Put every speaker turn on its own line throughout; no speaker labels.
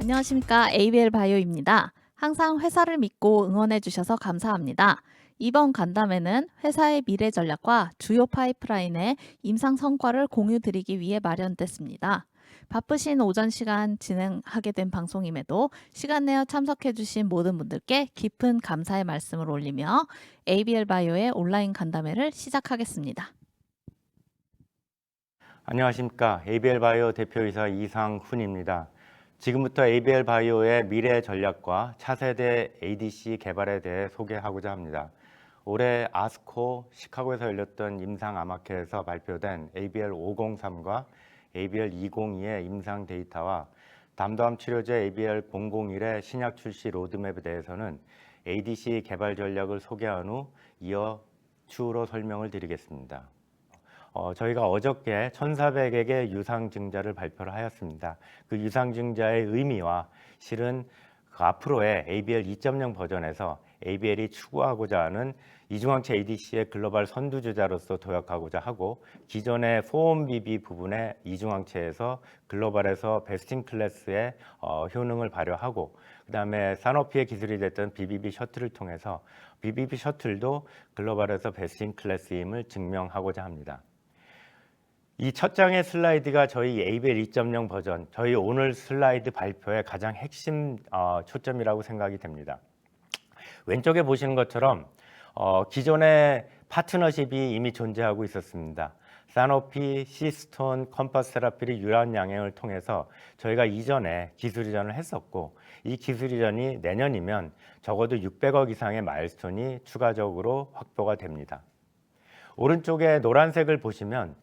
안녕하십니까. ABL 바이오입니다. 항상 회사를 믿고 응원해 주셔서 감사합니다. 이번 간담회는 회사의 미래 전략과 주요 파이프라인의 임상 성과를 공유 드리기 위해 마련됐습니다. 바쁘신 오전 시간 진행하게 된 방송임에도 시간 내어 참석해 주신 모든 분들께 깊은 감사의 말씀을 올리며 ABL 바이오의 온라인 간담회를 시작하겠습니다.
안녕하십니까. ABL 바이오 대표이사 이상훈입니다. 지금부터 ABL 바이오의 미래 전략과 차세대 ADC 개발에 대해 소개하고자 합니다. 올해 아스코 시카고에서 열렸던 임상암학회에서 발표된 ABL503과 ABL202의 임상 데이터와 담도암 치료제 ABL001의 신약 출시 로드맵에 대해서는 ADC 개발 전략을 소개한 후 이어 추후로 설명을 드리겠습니다. 저희가 어저께 1,400의 유상증자를 발표를 하였습니다. 그 유상증자의 의미와 실은 그 앞으로의 ABL 2.0 버전에서 ABL이 추구하고자 하는 이중항체 ADC의 글로벌 선두주자로서 도약하고자 하고, 기존의 4-1BB 부분의 이중항체에서 글로벌에서 베스트 인 클래스의 효능을 발휘하고, 그 다음에 사노피의 기술이 됐던 BBB 셔틀을 통해서 BBB 셔틀도 글로벌에서 베스트 인 클래스임을 증명하고자 합니다. 이 첫 장의 슬라이드가 저희 ABL 2.0 버전, 저희 오늘 슬라이드 발표의 가장 핵심 초점이라고 생각이 됩니다. 왼쪽에 보시는 것처럼 기존의 파트너십이 이미 존재하고 있었습니다. 사노피, 시스톤, 컴파스 테라피를 유한 양행을 통해서 저희가 이전에 기술 이전을 했었고, 이 기술 이전이 내년이면 적어도 600억 이상의 마일스톤이 추가적으로 확보가 됩니다. 오른쪽에 노란색을 보시면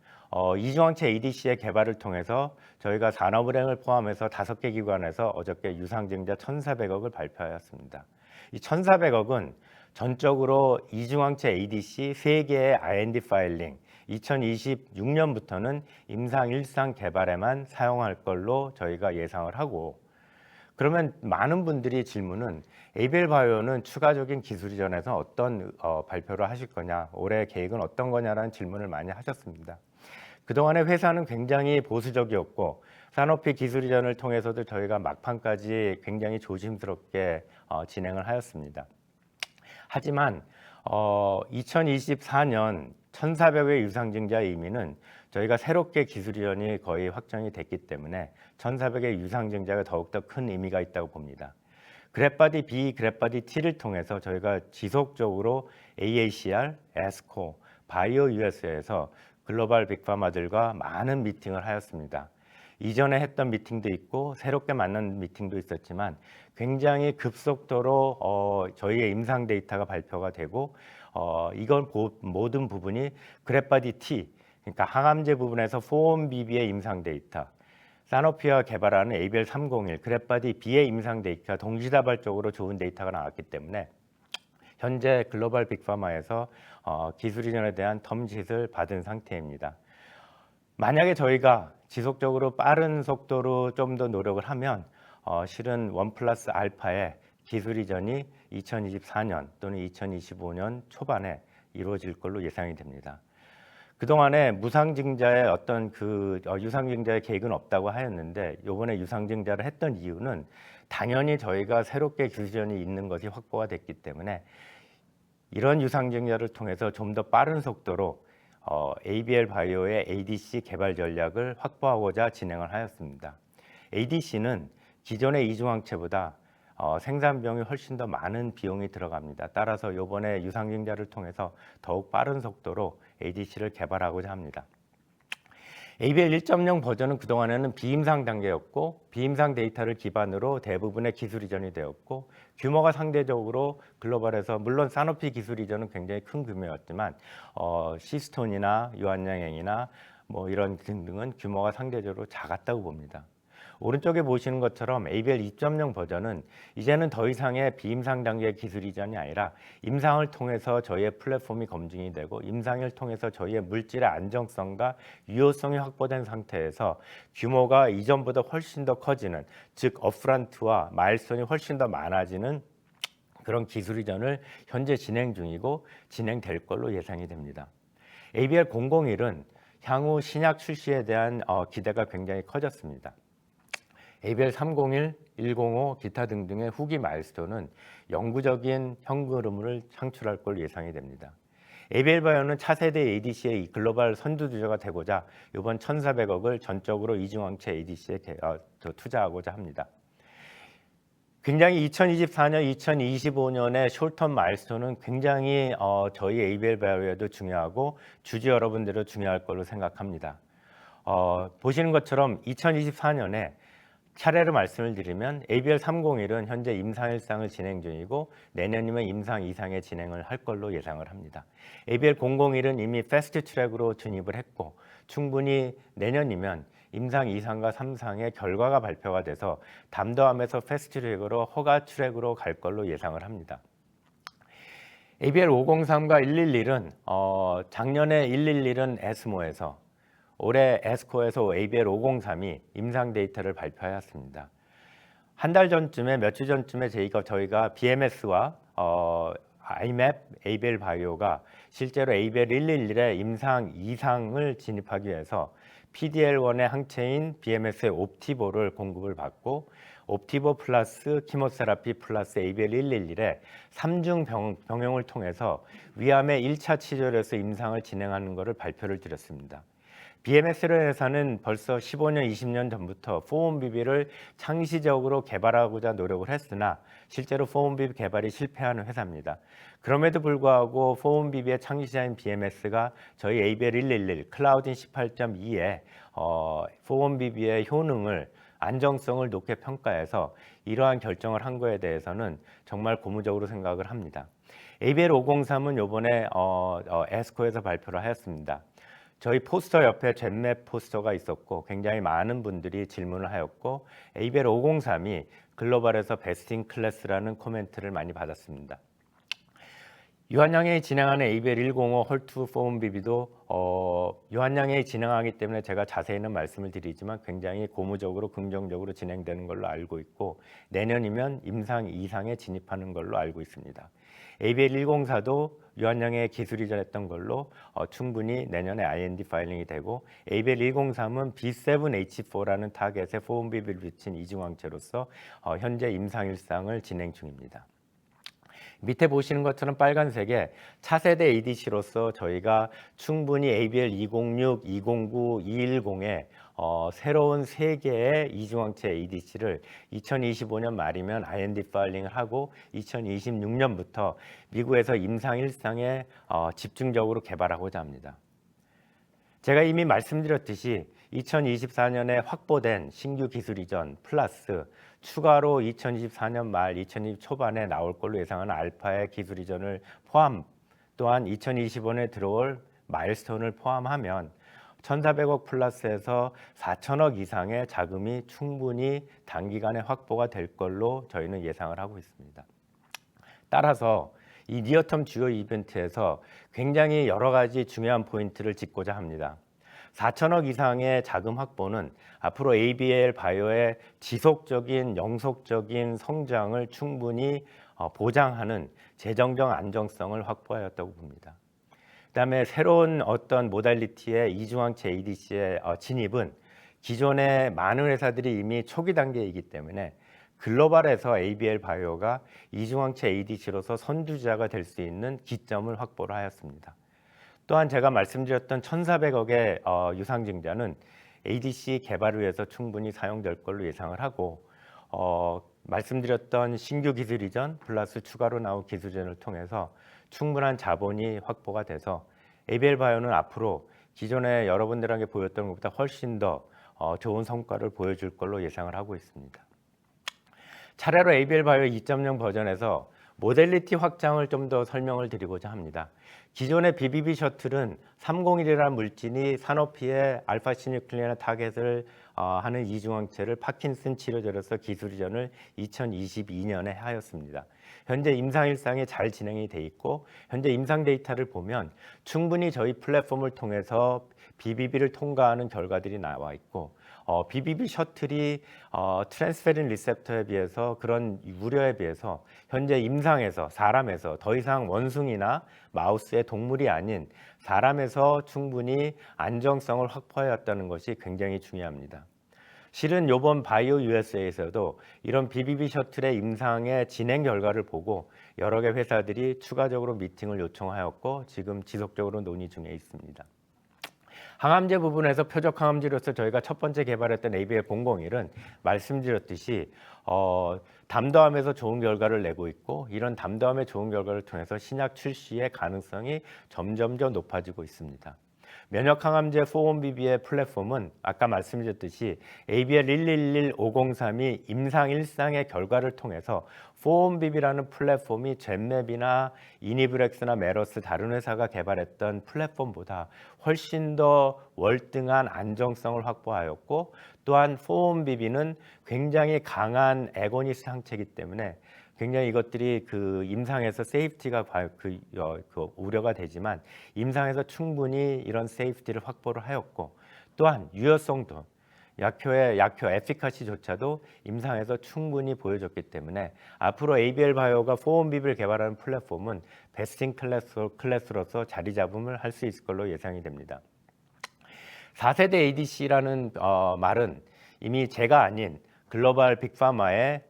이중항체 ADC의 개발을 통해서 저희가 산업은행을 포함해서 5개 기관에서 어저께 유상증자 1,400억을 발표하였습니다. 이 1,400억은 전적으로 이중항체 ADC 3개의 IND 파일링, 2026년부터는 임상 일상 개발에만 사용할 걸로 저희가 예상을 하고, 그러면 많은 분들이 질문은 ABL 바이오는 추가적인 기술 이전에서 어떤 발표를 하실 거냐, 올해 계획은 어떤 거냐라는 질문을 많이 하셨습니다. 그동안에 회사는 굉장히 보수적이었고, 산오피 기술 이전을 통해서도 저희가 막판까지 굉장히 조심스럽게 진행을 하였습니다. 하지만 2024년 1,400회 유상증자의 의미는 저희가 새롭게 기술 이전이 거의 확정이 됐기 때문에 1,400의 유상증자가 더욱더 큰 의미가 있다고 봅니다. 그래파디 B, 그래파디 T를 통해서 저희가 지속적으로 AACR, 에스코, 바이오 US에서 글로벌 빅파마들과 많은 미팅을 하였습니다. 이전에 했던 미팅도 있고 새롭게 만난 미팅도 있었지만 굉장히 급속도로 저희의 임상 데이터가 발표가 되고, 이건 모든 부분이 그래파디 T, 그러니까 항암제 부분에서 4-1BB의 임상 데이터, 사노피와 개발하는 ABL301, 그래파디 B의 임상 데이터가 동시다발적으로 좋은 데이터가 나왔기 때문에 현재 글로벌 빅파마에서 기술 이전에 대한 텀짓을 받은 상태입니다. 만약에 저희가 지속적으로 빠른 속도로 좀 더 노력을 하면 실은 1+ 알파의 기술 이전이 2024년 또는 2025년 초반에 이루어질 걸로 예상이 됩니다. 그동안에 무상증자의 어떤 유상증자의 계획은 없다고 하였는데, 이번에 유상증자를 했던 이유는 당연히 저희가 새롭게 기술 이전이 있는 것이 확보가 됐기 때문에 이런 유상증자를 통해서 좀 더 빠른 속도로 ABL 바이오의 ADC 개발 전략을 확보하고자 진행을 하였습니다. ADC는 기존의 이중항체보다 생산 비용이 훨씬 더 많은 비용이 들어갑니다. 따라서 이번에 유상증자를 통해서 더욱 빠른 속도로 ADC를 개발하고자 합니다. ABL 1.0 버전은 그동안에는 비임상 단계였고, 비임상 데이터를 기반으로 대부분의 기술 이전이 되었고, 규모가 상대적으로 글로벌에서, 물론 사노피 기술 이전은 굉장히 큰 규모였지만 시스톤이나 유한양행이나 뭐 이런 등등은 규모가 상대적으로 작았다고 봅니다. 오른쪽에 보시는 것처럼 ABL 2.0 버전은 이제는 더 이상의 비임상 단계의 기술 이전이 아니라 임상을 통해서 저희의 플랫폼이 검증이 되고, 임상을 통해서 저희의 물질의 안정성과 유효성이 확보된 상태에서 규모가 이전보다 훨씬 더 커지는, 즉 업프런트와 마일스톤이 훨씬 더 많아지는 그런 기술 이전을 현재 진행 중이고 진행될 걸로 예상이 됩니다. ABL 001은 향후 신약 출시에 대한 기대가 굉장히 커졌습니다. ABL 301, 105, 기타 등등의 후기 마일스톤은 영구적인 현금흐름을 창출할 걸 예상이 됩니다. ABL 바이오는 차세대 ADC의 글로벌 선두주자가 되고자 이번 1,400억을 전적으로 이중항체 ADC에 투자하고자 합니다. 굉장히 2024년, 2025년의 숏텀 마일스톤은 굉장히 저희 ABL 바이오에도 중요하고 주주 여러분들도 중요할 걸로 생각합니다. 보시는 것처럼 2024년에 차례로 말씀을 드리면 ABL 301은 현재 임상 1상을 진행 중이고 내년이면 임상 2상의 진행을 할 걸로 예상을 합니다. ABL 001은 이미 패스트 트랙으로 진입을 했고 충분히 내년이면 임상 2상과 3상의 결과가 발표가 돼서 담더함에서 패스트 트랙으로 허가 트랙으로 갈 걸로 예상을 합니다. ABL 503과 111은 작년에 111은 에스모에서 올해 에스코에서 ABL 503이 임상 데이터를 발표하였습니다. 한 달 전쯤에 몇 주 전쯤에 저희가 BMS와 IMAP, ABL 바이오가 실제로 ABL 111의 임상 2상을 진입하기 위해서 PDL1의 항체인 BMS의 옵티보를 공급을 받고 옵티보 플러스 키모세라피 플러스 ABL 111의 3중 병용을 통해서 위암의 1차 치료에서 임상을 진행하는 것을 발표를 드렸습니다. BMS를 회사는 벌써 15년, 20년 전부터 포온비비를 창시적으로 개발하고자 노력을 했으나 실제로 포온비비 개발이 실패하는 회사입니다. 그럼에도 불구하고 포온비비의 창시자인 BMS가 저희 ABL 111 클라우딘 18.2의 포온비비의 효능을 안정성을 높게 평가해서 이러한 결정을 한 거에 대해서는 정말 고무적으로 생각을 합니다. ABL 503은 이번에 에스코에서 발표를 하였습니다. 저희 포스터 옆에 젠맵 포스터가 있었고 굉장히 많은 분들이 질문을 하였고 ABL 503이 글로벌에서 베스트 인 클래스라는 코멘트를 많이 받았습니다. 유한양행이 진행하는 ABL 105 헐투 포온비비도 유한양행이 진행하기 때문에 제가 자세히는 말씀을 드리지만 굉장히 고무적으로 긍정적으로 진행되는 걸로 알고 있고 내년이면 임상 2상에 진입하는 걸로 알고 있습니다. ABL 104도 유한양의 기술이 전했던 걸로 충분히 내년에 IND 파일링이 되고 ABL 103은 B7H4라는 타겟의 포온비비를 비친 이중항체로서 현재 임상 1상을 진행 중입니다. 밑에 보시는 것처럼 빨간색에 차세대 ADC로서 저희가 충분히 ABL 206, 209, 210의 새로운 3개의 이중항체 ADC를 2025년 말이면 IND 파일링을 하고 2026년부터 미국에서 임상 1상에 집중적으로 개발하고자 합니다. 제가 이미 말씀드렸듯이 2024년에 확보된 신규 기술 이전 플러스 추가로 2024년 말 2020 초반에 나올 걸로 예상하는 알파의 기술 이전을 포함 또한 2025년에 들어올 마일스톤을 포함하면 1,400억 플러스에서 4천억 이상의 자금이 충분히 단기간에 확보가 될 걸로 저희는 예상을 하고 있습니다. 따라서 이 니어텀 주요 이벤트에서 굉장히 여러 가지 중요한 포인트를 짚고자 합니다. 4천억 이상의 자금 확보는 앞으로 ABL 바이오의 지속적인 영속적인 성장을 충분히 보장하는 재정적 안정성을 확보하였다고 봅니다. 그다음에 새로운 어떤 모달리티의 이중항체 ADC의 진입은 기존의 많은 회사들이 이미 초기 단계이기 때문에 글로벌에서 ABL 바이오가 이중항체 ADC로서 선두주자가 될 수 있는 기점을 확보를 하였습니다. 또한 제가 말씀드렸던 1,400억의 유상증자는 ADC 개발을 위해서 충분히 사용될 걸로 예상을 하고 말씀드렸던 신규 기술 이전 플러스 추가로 나온 기술 이전을 통해서 충분한 자본이 확보가 돼서 ABL 바이오는 앞으로 기존에 여러분들에게 보였던 것보다 훨씬 더 좋은 성과를 보여줄 걸로 예상을 하고 있습니다. 차례로 ABL 바이오 2.0 버전에서 모델리티 확장을 좀 더 설명을 드리고자 합니다. 기존의 BBB 셔틀은 301이라는 물질이 산호피의 알파시뉴클리나 타겟을 하는 이중항체를 파킨슨 치료제로서 기술 이전을 2022년에 하였습니다. 현재 임상 1상이 잘 진행이 돼 있고 현재 임상 데이터를 보면 충분히 저희 플랫폼을 통해서 BBB를 통과하는 결과들이 나와 있고 BBB 셔틀이 트랜스페린 리셉터에 비해서 그런 우려에 비해서 현재 임상에서 사람에서 더 이상 원숭이나 마우스의 동물이 아닌 사람에서 충분히 안정성을 확보해왔다는 것이 굉장히 중요합니다. 실은 이번 바이오 USA에서도 이런 BBB 셔틀의 임상의 진행 결과를 보고 여러 개 회사들이 추가적으로 미팅을 요청하였고 지금 지속적으로 논의 중에 있습니다. 항암제 부분에서 표적 항암제로서 저희가 첫 번째 개발했던 ABL001은 말씀드렸듯이 담담함에서 좋은 결과를 내고 있고 이런 담담함의 좋은 결과를 통해서 신약 출시의 가능성이 점점 더 높아지고 있습니다. 면역항암제 4-1BB의 플랫폼은 아까 말씀드렸듯이 ABL111503이 임상 1상의 결과를 통해서 4-1BB라는 플랫폼이 젠맵이나 이니브렉스나 메러스 다른 회사가 개발했던 플랫폼보다 훨씬 더 월등한 안정성을 확보하였고 또한 4-1BB는 굉장히 강한 애고니스트 항체이기 때문에 굉장히 이것들이 그 임상에서 세이프티가 우려가 되지만 임상에서 충분히 이런 세이프티를 확보를 하였고 또한 유효성도 약효의 에피카시조차도 임상에서 충분히 보여줬기 때문에 앞으로 ABL 바이오가 4-1BB를 개발하는 플랫폼은 베스트 클래스로서 자리 잡음을 할 수 있을 걸로 예상이 됩니다. 4세대 ADC라는 말은 이미 제가 아닌 글로벌 빅파마의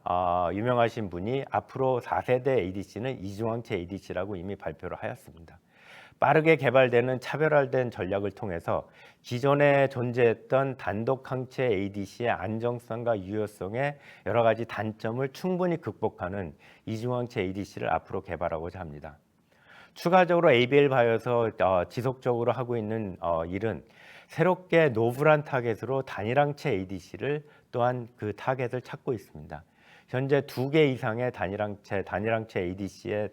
유명하신 분이 앞으로 4세대 ADC는 이중항체 ADC라고 이미 발표를 하였습니다. 빠르게 개발되는 차별화된 전략을 통해서 기존에 존재했던 단독 항체 ADC의 안정성과 유효성의 여러 가지 단점을 충분히 극복하는 이중항체 ADC를 앞으로 개발하고자 합니다. 추가적으로 ABL 바이오에서 지속적으로 하고 있는 일은 새롭게 노블한 타겟으로 단일항체 ADC를 또한 그 타겟을 찾고 있습니다. 현재 2개 이상의 단일항체 ADC에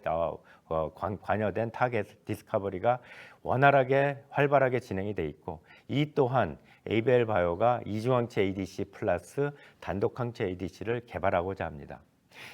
관여된 타겟 디스커버리가 원활하게 활발하게 진행이 돼 있고 이 또한 ABL 바이오가 이중항체 ADC 플러스 단독항체 ADC를 개발하고자 합니다.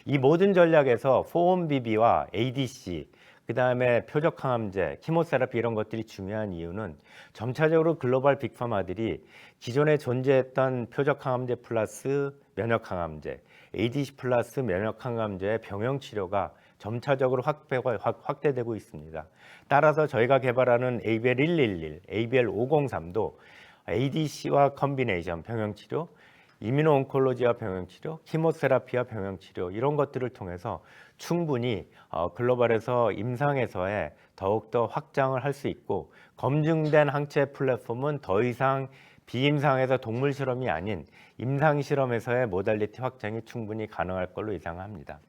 이 모든 전략에서 4-1BB와 ADC 그 다음에 표적항암제, 키모세라피 이런 것들이 중요한 이유는 점차적으로 글로벌 빅파마들이 기존에 존재했던 표적항암제 플러스 면역항암제, ADC 플러스 면역항암제의 병용치료가 점차적으로 확대되고 있습니다. 따라서 저희가 개발하는 ABL111, ABL503도 ADC와 컨비네이션 병용치료, 이뮤노온콜로지와 병용치료, 키모세라피와 병용치료 이런 것들을 통해서 충분히 글로벌에서 임상에서의 더욱더 확장을 할 수 있고 검증된 항체 플랫폼은 더 이상 비임상에서 동물 실험이 아닌 임상 실험에서의 모달리티 확장이 충분히 가능할 걸로 예상합니다.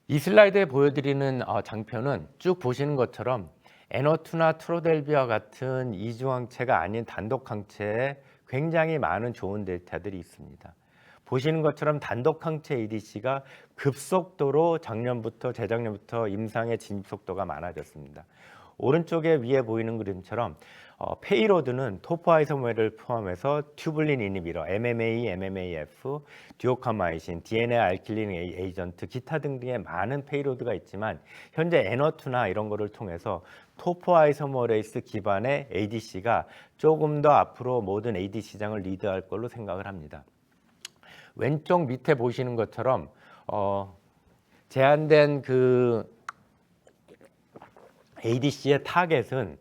이 슬라이드에 보여드리는 장표는 쭉 보시는 것처럼 N02나 트로델비와 같은 이중항체가 아닌 단독항체에 굉장히 많은 좋은 데이터들이 있습니다. 보시는 것처럼 단독항체 ADC가 급속도로 재작년부터 임상의 진입 속도가 많아졌습니다. 오른쪽에 위에 보이는 그림처럼 페이로드는 토포아이소메를 포함해서 튜블린 이니비터, MMA, MMAF, 듀오카마이신, DNA 알킬린 에이전트, 기타 등등의 많은 페이로드가 있지만 현재 N02나 이런 거를 통해서 토포아이소머레이스 기반의 ADC가 조금 더 앞으로 모든 ADC 시장을 리드할 걸로 생각을 합니다. 왼쪽 밑에 보시는 것처럼 제한된 그 ADC의 타겟은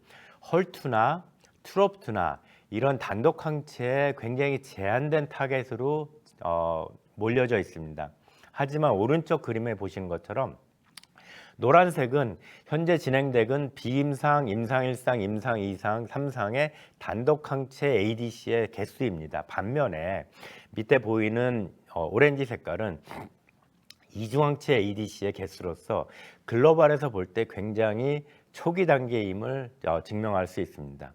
헐투나 트롭투나 이런 단독 항체에 굉장히 제한된 타겟으로 몰려져 있습니다. 하지만 오른쪽 그림에 보시는 것처럼 노란색은 현재 진행되는 비임상, 임상 1상, 임상 2상, 3상의 단독 항체 ADC의 개수입니다. 반면에 밑에 보이는 오렌지 색깔은 이중항체 ADC의 개수로서 글로벌에서 볼 때 굉장히 초기 단계임을 증명할 수 있습니다.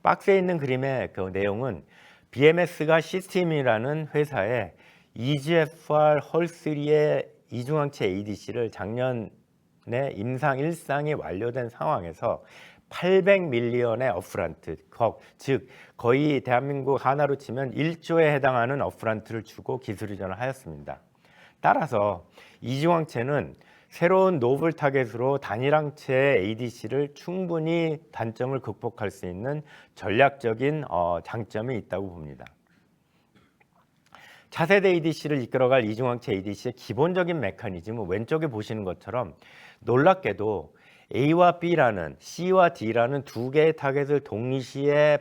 박스에 있는 그림의 그 내용은 BMS가 시스템이라는 회사의 EGFR 헐3의 이중항체 ADC를 작년에 임상 1상이 완료된 상황에서 800밀리언의 업프런트, 즉 거의 대한민국 하나로 치면 1조에 해당하는 업프런트를 주고 기술 이전을 하였습니다. 따라서 이중항체는 새로운 노블 타겟으로 단일항체 ADC를 충분히 단점을 극복할 수 있는 전략적인 장점이 있다고 봅니다. 차세대 ADC를 이끌어갈 이중항체 ADC의 기본적인 메커니즘은 왼쪽에 보시는 것처럼 놀랍게도 A와 B라는 C와 D라는 두 개의 타겟을 동시에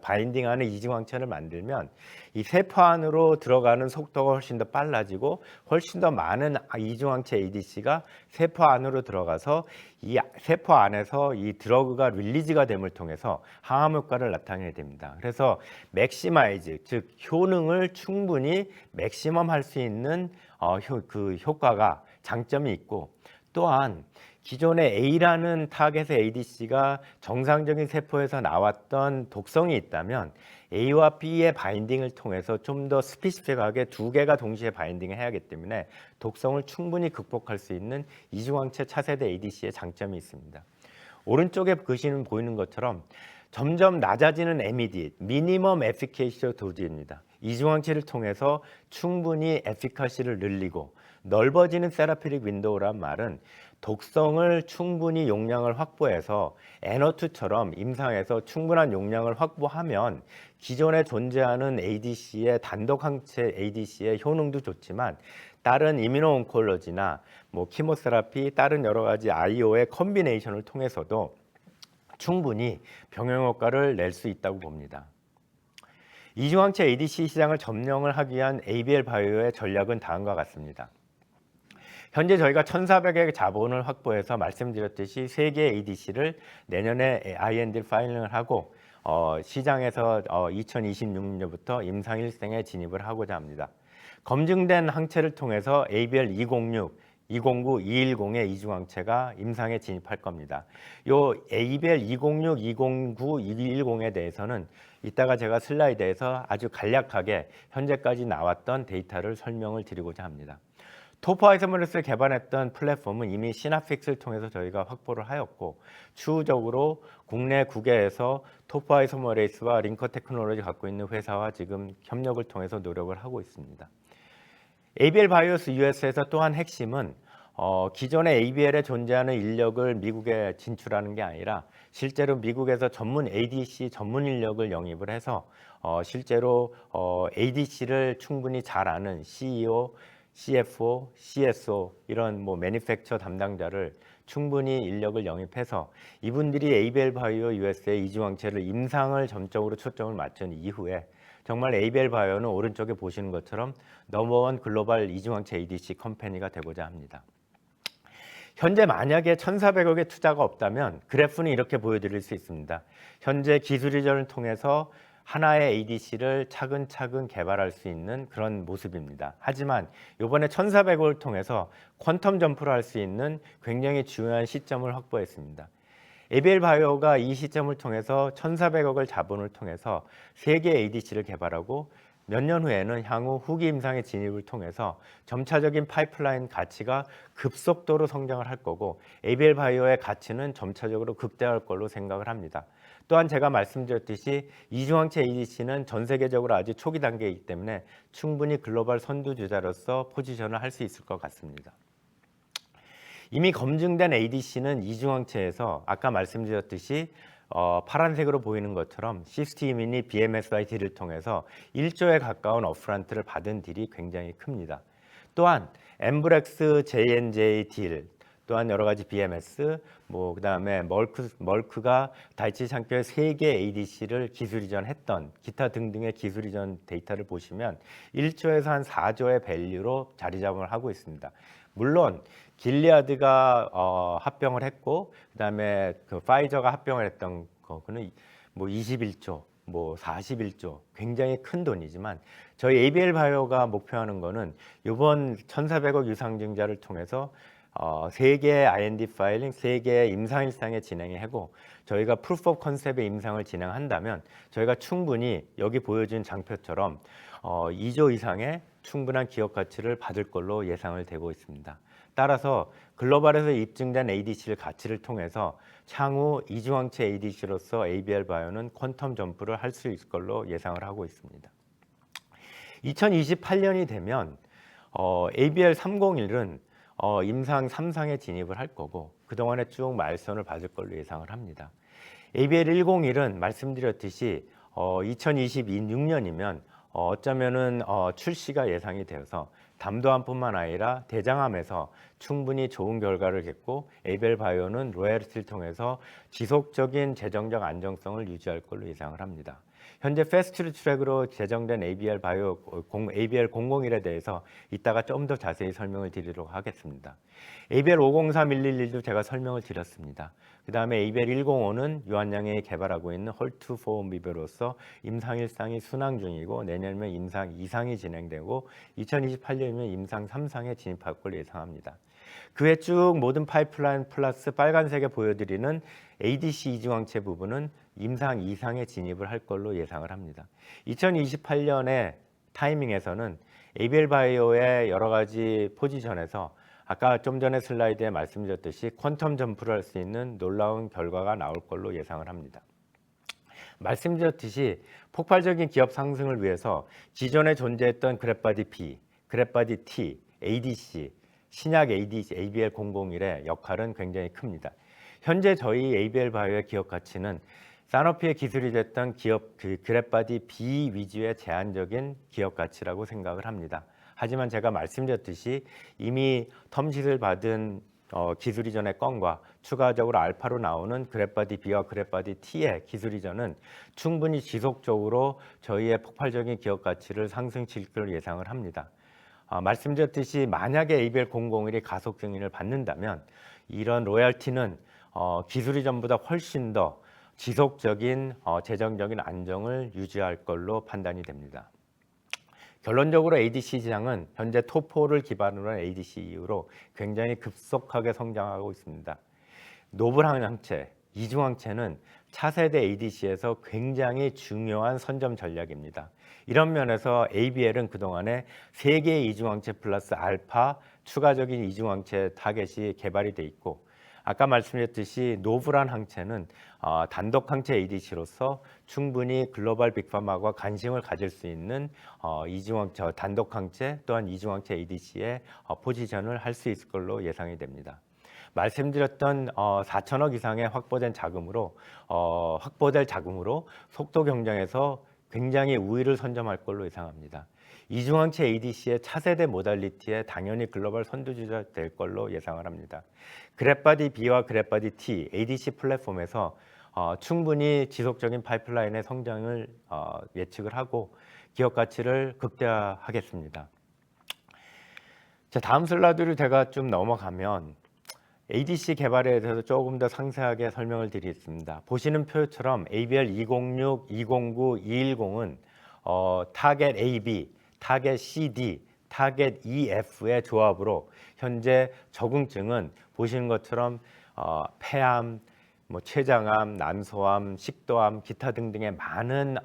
바인딩하는 이중항체를 만들면 이 세포 안으로 들어가는 속도가 훨씬 더 빨라지고 훨씬 더 많은 이중항체 ADC가 세포 안으로 들어가서 이 세포 안에서 이 드러그가 릴리즈가 됨을 통해서 항암 효과를 나타내게 됩니다. 그래서 맥시마이즈, 즉 효능을 충분히 맥시멈 할 수 있는 그 효과가 장점이 있고, 또한 기존의 A라는 타겟의 ADC가 정상적인 세포에서 나왔던 독성이 있다면 A와 B의 바인딩을 통해서 좀 더 스피시픽하게 두 개가 동시에 바인딩을 해야 하기 때문에 독성을 충분히 극복할 수 있는 이중항체 차세대 ADC의 장점이 있습니다. 오른쪽에 보시는 보이는 것처럼 점점 낮아지는 MED, 미니멈 에피케이시 도즈입니다. 이중항체를 통해서 충분히 에피카시를 늘리고 넓어지는 세라피릭 윈도우란 말은 독성을 충분히 용량을 확보해서 N02처럼 임상에서 충분한 용량을 확보하면 기존에 존재하는 ADC의 단독 항체 ADC의 효능도 좋지만 다른 이뮤노온콜로지나 뭐 키모세라피, 다른 여러 가지 IO의 컨비네이션을 통해서도 충분히 병용 효과를 낼 수 있다고 봅니다. 이중항체 ADC 시장을 점령을 하기 위한 ABL 바이오의 전략은 다음과 같습니다. 현재 저희가 1,400의 자본을 확보해서 말씀드렸듯이 3개의 ADC를 내년에 IND 파일링을 하고 시장에서 2026년부터 임상 1생에 진입을 하고자 합니다. 검증된 항체를 통해서 ABL 206, 209, 210의 이중항체가 임상에 진입할 겁니다. 요 ABL 206, 209, 210에 대해서는 이따가 제가 슬라이드에서 아주 간략하게 현재까지 나왔던 데이터를 설명을 드리고자 합니다. 토포아이소메레스를 개발했던 플랫폼은 이미 시나픽스를 통해서 저희가 확보를 하였고, 추후적으로 국내 9개에서 토포아이소메레스와 링커 테크놀로지 갖고 있는 회사와 지금 협력을 통해서 노력을 하고 있습니다. ABL 바이오스 US에서 또한 핵심은 기존의 ABL에 존재하는 인력을 미국에 진출하는 게 아니라 실제로 미국에서 전문 ADC 전문 인력을 영입을 해서 실제로 ADC를 충분히 잘 아는 CEO, CFO, CSO 이런 뭐 매니팩처 담당자를 충분히 인력을 영입해서 이분들이 ABL 바이오 US의 이중항체를 임상을 점적으로 초점을 맞춘 이후에 정말 ABL 바이오는 오른쪽에 보시는 것처럼 넘버원 글로벌 이중항체 ADC 컴퍼니가 되고자 합니다. 현재 만약에 1,400억의 투자가 없다면 그래프는 이렇게 보여드릴 수 있습니다. 현재 기술 이전을 통해서 하나의 ADC를 차근차근 개발할 수 있는 그런 모습입니다. 하지만 이번에 1,400억을 통해서 퀀텀 점프를 할 수 있는 굉장히 중요한 시점을 확보했습니다. ABL 바이오가 이 시점을 통해서 1,400억을 자본을 통해서 3개의 ADC를 개발하고 몇 년 후에는 향후 후기 임상의 진입을 통해서 점차적인 파이프라인 가치가 급속도로 성장을 할 거고 ABL 바이오의 가치는 점차적으로 극대화할 걸로 생각을 합니다. 또한 제가 말씀드렸듯이 이중항체 ADC는 전 세계적으로 아주 초기 단계이기 때문에 충분히 글로벌 선두주자로서 포지션을 할 수 있을 것 같습니다. 이미 검증된 ADC는 이중항체에서 아까 말씀드렸듯이 파란색으로 보이는 것처럼 시스티민이 BMSY 딜을 통해서 1조에 가까운 업프런트를 받은 딜이 굉장히 큽니다. 또한 엠브렉스 J&J 딜, 또한 여러 가지 BMS, 뭐 그다음에 멀크가 다이치 상표의 3개 ADC를 기술 이전했던 기타 등등의 기술 이전 데이터를 보시면 1조에서 한 4조의 밸류로 자리 잡음을 하고 있습니다. 물론 길리아드가 합병을 했고 그다음에 그 파이저가 합병을 했던 거는 뭐 21조, 뭐 41조 굉장히 큰 돈이지만 저희 ABL 바이오가 목표하는 거는 이번 1,400억 유상증자를 통해서 3개의 IND 파일링, 3개의 임상 일상에 진행하고 저희가 프루프 오브 컨셉의 임상을 진행한다면 저희가 충분히 여기 보여준 장표처럼 2조 이상의 충분한 기업 가치를 받을 걸로 예상을 되고 있습니다. 따라서 글로벌에서 입증된 ADC를 가치를 통해서 향후 이중항체 ADC로서 ABL 바이오는 퀀텀 점프를 할 수 있을 걸로 예상을 하고 있습니다. 2028년이 되면 ABL 301은 임상 3상에 진입을 할 거고 그동안에 쭉 마일스톤을 받을 걸로 예상을 합니다. ABL 101은 말씀드렸듯이 2026년이면 어쩌면은 출시가 예상이 되어서 담도암뿐만 아니라 대장암에서 충분히 좋은 결과를 냈고 에이벨 바이오는 로열티를 통해서 지속적인 재정적 안정성을 유지할 걸로 예상을 합니다. 현재 패스트 트랙으로 제정된 ABL 바이오 ABL 001에 대해서 이따가 좀 더 자세히 설명을 드리도록 하겠습니다. ABL 503111도 제가 설명을 드렸습니다. 그 다음에 ABL 105는 유한양이 개발하고 있는 헐투포미베로서 임상 1상이 순항 중이고 내년이면 임상 2상이 진행되고 2028년이면 임상 3상에 진입할 걸 예상합니다. 그 외 쭉 모든 파이프라인 플러스 빨간색에 보여드리는 ADC 이중항체 부분은 임상 2상에 진입을 할 걸로 예상을 합니다. 2028년의 타이밍에서는 ABL 바이오의 여러 가지 포지션에서 아까 좀 전에 슬라이드에 말씀드렸듯이 퀀텀 점프를 할 수 있는 놀라운 결과가 나올 걸로 예상을 합니다. 말씀드렸듯이 폭발적인 기업 상승을 위해서 기존에 존재했던 그래프바디 B, 그래프바디 T, ADC, 신약 ADC, ABL 001의 역할은 굉장히 큽니다. 현재 저희 ABL 바이오의 기업 가치는 사노피의 기술이 됐던 기업 그래프바디 B 위주의 제한적인 기업 가치라고 생각을 합니다. 하지만 제가 말씀드렸듯이 이미 텀짓을 받은 기술 이전의 건과 추가적으로 알파로 나오는 그래프바디 B와 그래프바디 T의 기술 이전은 충분히 지속적으로 저희의 폭발적인 기업 가치를 상승시킬 것을 예상을 합니다. 말씀드렸듯이 만약에 ABL 001이 가속 승인을 받는다면 이런 로열티는 기술 이전보다 훨씬 더 지속적인 재정적인 안정을 유지할 걸로 판단이 됩니다. 결론적으로 ADC 시장은 현재 토포를 기반으로 한 ADC 이후로 굉장히 급속하게 성장하고 있습니다. 노블한 항체, 이중항체는 차세대 ADC에서 굉장히 중요한 선점 전략입니다. 이런 면에서 ABL은 그동안에 3개의 이중항체 플러스 알파 추가적인 이중항체 타겟이 개발이 돼 있고 아까 말씀드렸듯이 노블한 항체는 단독 항체 ADC로서 충분히 글로벌 빅파마와 관심을 가질 수 있는 이중항체 단독 항체 또한 이중항체 ADC의 포지션을 할 수 있을 걸로 예상이 됩니다. 말씀드렸던 4천억 이상의 확보될 자금으로 속도 경쟁에서 굉장히 우위를 선점할 걸로 예상합니다. 이중항체 ADC의 차세대 모달리티에 당연히 글로벌 선두주자 될 걸로 예상을 합니다. 그래프바디 B와 그래프바디 T ADC 플랫폼에서 충분히 지속적인 파이프라인의 성장을 예측을 하고 기업 가치를 극대화하겠습니다. 자, 다음 슬라이드를 제가 좀 넘어가면 ADC 개발에 대해서 조금 더 상세하게 설명을 드리겠습니다. 보시는 표처럼 ABL 206, 209, 210은 타겟 AB, 타겟 CD, 타겟 EF의 조합으로 현재 적응증은 보시는 것처럼 폐암, 췌장암, 난소암, 식도암, 기타 등등의 많은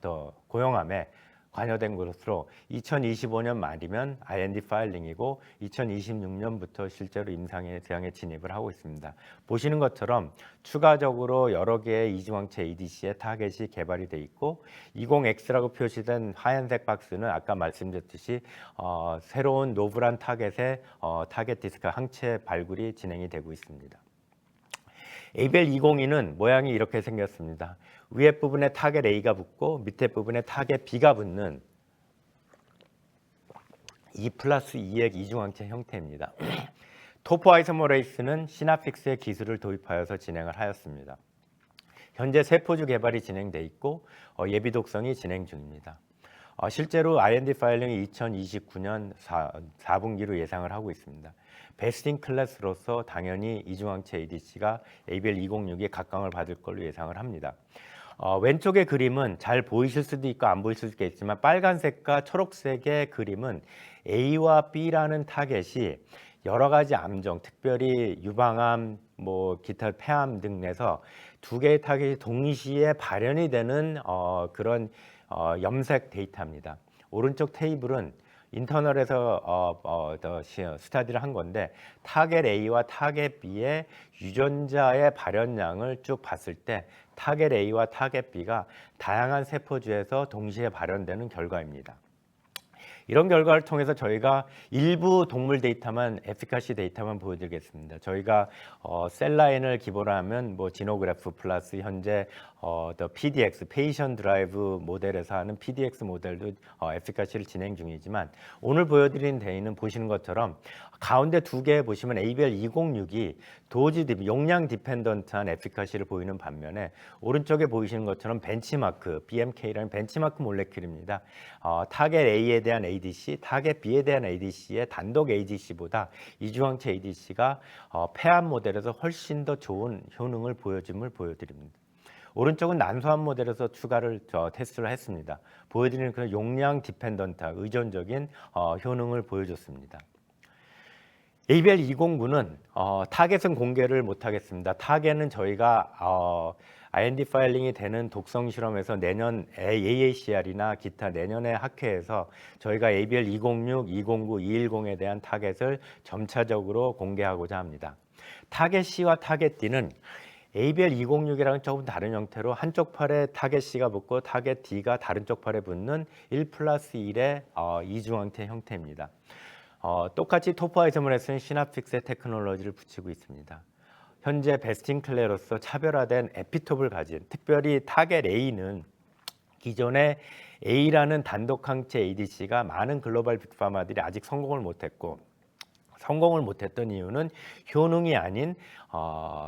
또 고형암에 관여된 것으로 2025년 말이면 IND 파일링이고 2026년부터 실제로 임상에 대항에 진입을 하고 있습니다. 보시는 것처럼 추가적으로 여러 개의 이중항체 ADC의 타겟이 개발이 돼 있고 20X라고 표시된 하얀색 박스는 아까 말씀드렸듯이 새로운 노블한 타겟의 타겟 디스크 항체 발굴이 진행이 되고 있습니다. ABL 202는 모양이 이렇게 생겼습니다. 위에 부분에 타겟 A가 붙고 밑에 부분에 타겟 B가 붙는 2+2의 이중항체 형태입니다. 토포 아이소머레이스는 시나픽스의 기술을 도입하여서 진행을 하였습니다. 현재 세포주 개발이 진행돼 있고 예비 독성이 진행 중입니다. 실제로 IND 파일링이 2029년 4분기로 예상을 하고 있습니다. 베스트 인 클래스로서 당연히 이중항체 ADC가 ABL 206에 각광을 받을 걸로 예상을 합니다. 왼쪽의 그림은 잘 보이실 수도 있고 안 보이실 수도 있지만 빨간색과 초록색의 그림은 A와 B라는 타겟이 여러 가지 암종, 특별히 유방암, 기타 폐암 등에서 두 개의 타겟이 동시에 발현이 되는 그런 염색 데이터입니다. 오른쪽 테이블은 인터널에서 스타디를 한 건데 타겟 A와 타겟 B의 유전자의 발현량을 쭉 봤을 때 타겟 A와 타겟 B가 다양한 세포주에서 동시에 발현되는 결과입니다. 이런 결과를 통해서 저희가 일부 동물 데이터만, 에피카시 데이터만 보여드리겠습니다. 저희가 셀라인을 기본으로 하면 뭐 지노그래프 플러스 현재 더 PDX, 페이션 드라이브 모델에서 하는 PDX 모델도 에피카시를 진행 중이지만, 오늘 보여드린 데이는 보시는 것처럼 가운데 두 개 보시면 ABL206이 도지 용량 디펜던트한 에피카시를 보이는 반면에, 오른쪽에 보이시는 것처럼 벤치마크, BMK라는 벤치마크 몰레큘입니다. 타겟 A에 대한 ADC, 타겟 B에 대한 ADC의 단독 ADC보다 이중항체 ADC가 폐암 모델에서 훨씬 더 좋은 효능을 보여줌을 보여드립니다. 오른쪽은 난소암 모델에서 추가를 테스트를 했습니다. 보여드리는 그런 용량 디펜던트, 의존적인 효능을 보여줬습니다. ABL209는 타겟은 공개를 못하겠습니다. 타겟은 저희가 IND 파일링이 되는 독성 실험에서 내년 AACR이나 기타 내년의 학회에서 저희가 ABL206, 209, 210에 대한 타겟을 점차적으로 공개하고자 합니다. 타겟 C와 타겟 D는 ABL206이랑은 조금 다른 형태로 한쪽 팔에 타겟 C가 붙고 타겟 D가 다른 쪽 팔에 붙는 1+1의 이중항체 형태입니다. 똑같이 토포아이소머레스는 시납픽스의 테크놀로지를 붙이고 있습니다. 현재 베스트인클래스로서 차별화된 에피톱을 가진, 특별히 타겟 A는 기존의 A라는 단독항체 ADC가 많은 글로벌 빅파마들이 아직 성공을 못했던 이유는 효능이 아닌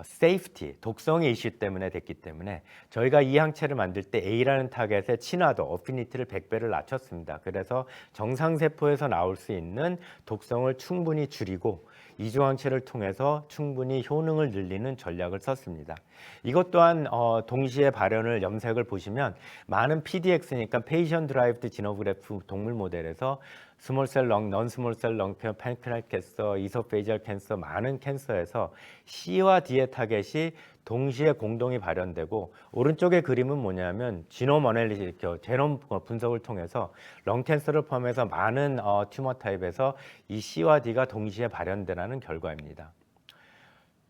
세이프티, 독성의 이슈 때문에 됐기 때문에, 저희가 이 항체를 만들 때 A라는 타겟의 친화도, 어피니티를 100배를 낮췄습니다. 그래서 정상세포에서 나올 수 있는 독성을 충분히 줄이고 이중항체를 통해서 충분히 효능을 늘리는 전략을 썼습니다. 이것 또한 동시에 발현을 염색을 보시면 많은 PDX니까 페이션 드라이브드 지노그래프 동물 모델에서 스몰셀 렁, 넌스몰셀 렁, 팬크레아틱 캔서, 이소페이지얼 캔서, 많은 캔서에서 C와 D의 타겟이 동시에 공동이 발현되고, 오른쪽의 그림은 뭐냐면 지놈 어널리sis, 제놈 분석을 통해서 렁 캔서를 포함해서 많은 튜머 타입에서 이 C와 D가 동시에 발현되라는 결과입니다.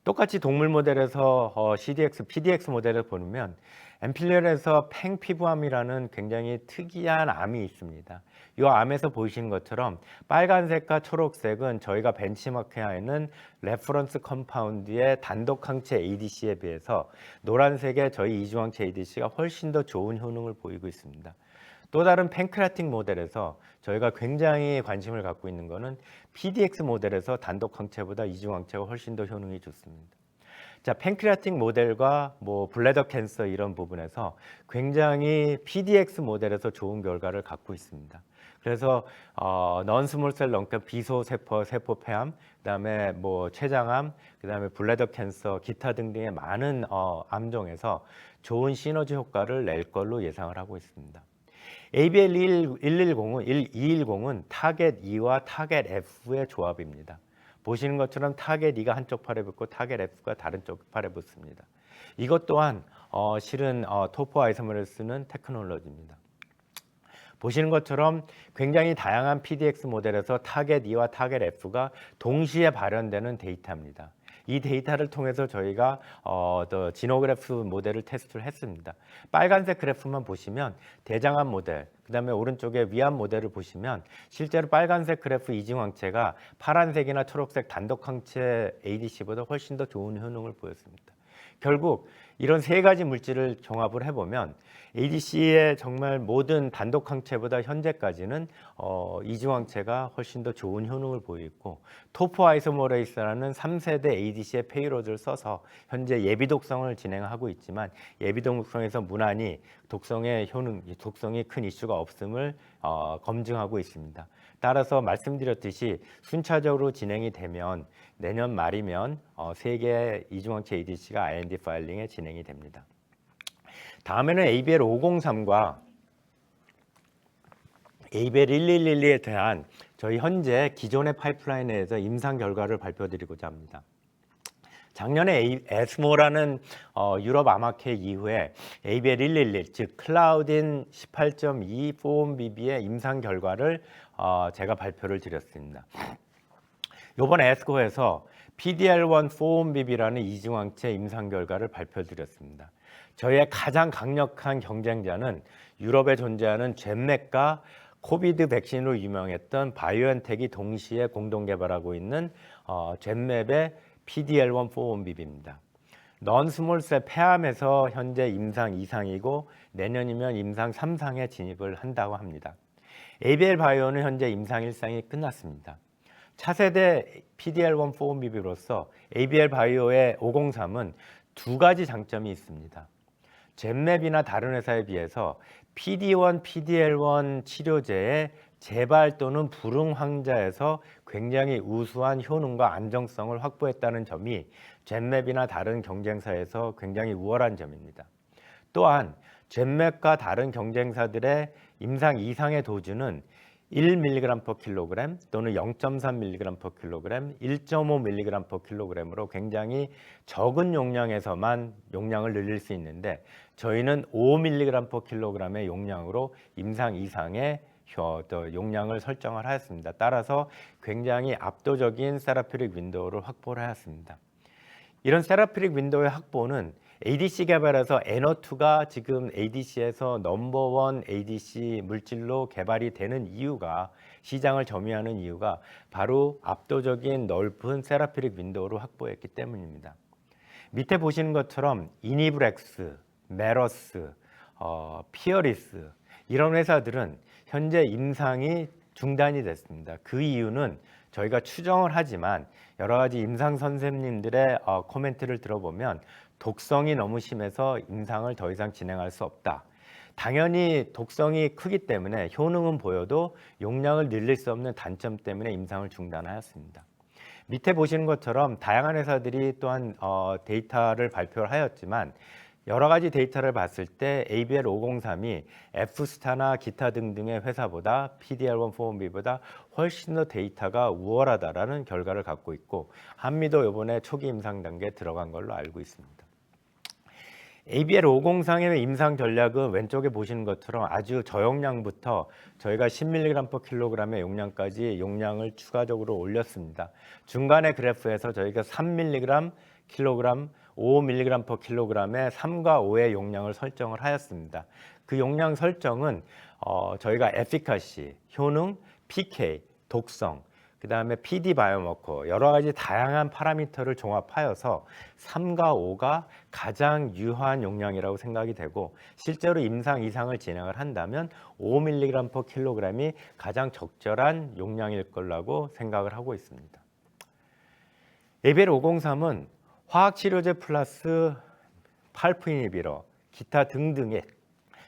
똑같이 동물 모델에서 CDX, PDX 모델을 보면 엠필리얼에서 팽피부암이라는 굉장히 특이한 암이 있습니다. 이 암에서 보이시는 것처럼 빨간색과 초록색은 저희가 벤치마크하는 레퍼런스 컴파운드의 단독 항체 ADC에 비해서 노란색의 저희 이중항체 ADC가 훨씬 더 좋은 효능을 보이고 있습니다. 또 다른 팬크레아틱 모델에서 저희가 굉장히 관심을 갖고 있는 것은 PDX 모델에서 단독 항체보다 이중 항체가 훨씬 더 효능이 좋습니다. 자, 팬크레아틱 모델과 뭐 블래더 캔서 이런 부분에서 굉장히 PDX 모델에서 좋은 결과를 갖고 있습니다. 그래서 넌스몰셀 렁캔 비소 세포 폐암, 그다음에 뭐 췌장암, 그다음에 블래더 캔서, 기타 등등의 많은 암종에서 좋은 시너지 효과를 낼 걸로 예상을 하고 있습니다. ABL210은 타겟 E와 타겟 F의 조합입니다. 보시는 것처럼 타겟 E가 한쪽 팔에 붙고 타겟 F가 다른 쪽 팔에 붙습니다. 이것 또한 실은 토포 아이소메레스는 테크놀로지입니다. 보시는 것처럼 굉장히 다양한 PDX 모델에서 타겟 E와 타겟 F가 동시에 발현되는 데이터입니다. 이 데이터를 통해서 저희가 지노그래프 모델을 테스트를 했습니다. 빨간색 그래프만 보시면 대장암 모델, 그 다음에 오른쪽에 위암 모델을 보시면 실제로 빨간색 그래프 이중항체가 파란색이나 초록색 단독항체 ADC보다 훨씬 더 좋은 효능을 보였습니다. 결국 이런 세 가지 물질을 종합을 해보면 ADC의 정말 모든 단독 항체보다 현재까지는 이중항체가 훨씬 더 좋은 효능을 보이고, 토포 아이소머레이스라는 3세대 ADC의 페이로드를 써서 현재 예비 독성을 진행하고 있지만, 예비 독성에서 무난히 독성의 효능, 독성이 큰 이슈가 없음을 검증하고 있습니다. 따라서 말씀드렸듯이 순차적으로 진행이 되면 내년 말이면 세 개의 이중항체 ADC가 IND 파일링에 진행이 됩니다. 다음에는 ABL503과 ABL1112에 대한 저희 현재 기존의 파이프라인에서 임상 결과를 발표드리고자 합니다. 작년에 에스모라는 유럽 암학회 이후에 ABL111, 즉 클라우딘 18.2 4ONBB의 임상 결과를 제가 발표를 드렸습니다. 이번 에스코에서 PDL1 4ONBB라는 이중항체 임상 결과를 발표드렸습니다. 저희의 가장 강력한 경쟁자는 유럽에 존재하는 젠맥과 코비드 백신으로 유명했던 바이오엔텍이 동시에 공동 개발하고 있는 젠맵의 PDL1 4-1BB입니다. 넌스몰셀 폐암에서 현재 임상 2상이고 내년이면 임상 3상에 진입을 한다고 합니다. ABL 바이오는 현재 임상 1상이 끝났습니다. 차세대 PDL1 4-1BB로서 ABL 바이오의 503은 두 가지 장점이 있습니다. 젠맵이나 다른 회사에 비해서 PD1, PDL1 치료제의 재발 또는 불응 환자에서 굉장히 우수한 효능과 안정성을 확보했다는 점이 젠맵이나 다른 경쟁사에서 굉장히 우월한 점입니다. 또한 젠맵과 다른 경쟁사들의 임상 이상의 도주는 1mg/kg 또는 0.3mg/kg, 1.5mg/kg으로 굉장히 적은 용량에서만 용량을 늘릴 수 있는데 저희는 5mg/kg의 용량으로 임상 이상의 용량을 설정을 하였습니다. 따라서 굉장히 압도적인 세라피릭 윈도우를 확보를 하였습니다. 이런 세라피릭 윈도우의 확보는 ADC 개발에서 NO2가 지금 ADC에서 넘버원 ADC 물질로 개발이 되는 이유가, 시장을 점유하는 이유가 바로 압도적인 넓은 세라피릭 윈도우를 확보했기 때문입니다. 밑에 보시는 것처럼 이니브렉스, 메러스, 피어리스 이런 회사들은 현재 임상이 중단이 됐습니다. 그 이유는 저희가 추정을 하지만 여러 가지 임상 선생님들의 코멘트를 들어보면 독성이 너무 심해서 임상을 더 이상 진행할 수 없다. 당연히 독성이 크기 때문에 효능은 보여도 용량을 늘릴 수 없는 단점 때문에 임상을 중단하였습니다. 밑에 보시는 것처럼 다양한 회사들이 또한 데이터를 발표를 하였지만 여러 가지 데이터를 봤을 때 ABL 503이 F스타나 기타 등등의 회사보다 PDL1 4-1BB보다 훨씬 더 데이터가 우월하다라는 결과를 갖고 있고 한미도 이번에 초기 임상 단계에 들어간 걸로 알고 있습니다. ABL 503의 임상 전략은 왼쪽에 보시는 것처럼 아주 저용량부터 저희가 10mg/kg의 용량까지 용량을 추가적으로 올렸습니다. 중간의 그래프에서 저희가 3mg/kg, 5mg/kg의 3과 5의 용량을 설정을 하였습니다. 그 용량 설정은 저희가 에피카시, 효능, PK, 독성, 그 다음에 PD 바이오마커 여러 가지 다양한 파라미터를 종합하여서 3과 5가 가장 유효한 용량이라고 생각이 되고 실제로 임상 이상을 진행을 한다면 5mg/kg이 가장 적절한 용량일 거라고 생각을 하고 있습니다. ABL 503은 화학치료제 플러스 팔프 이니비터, 기타 등등의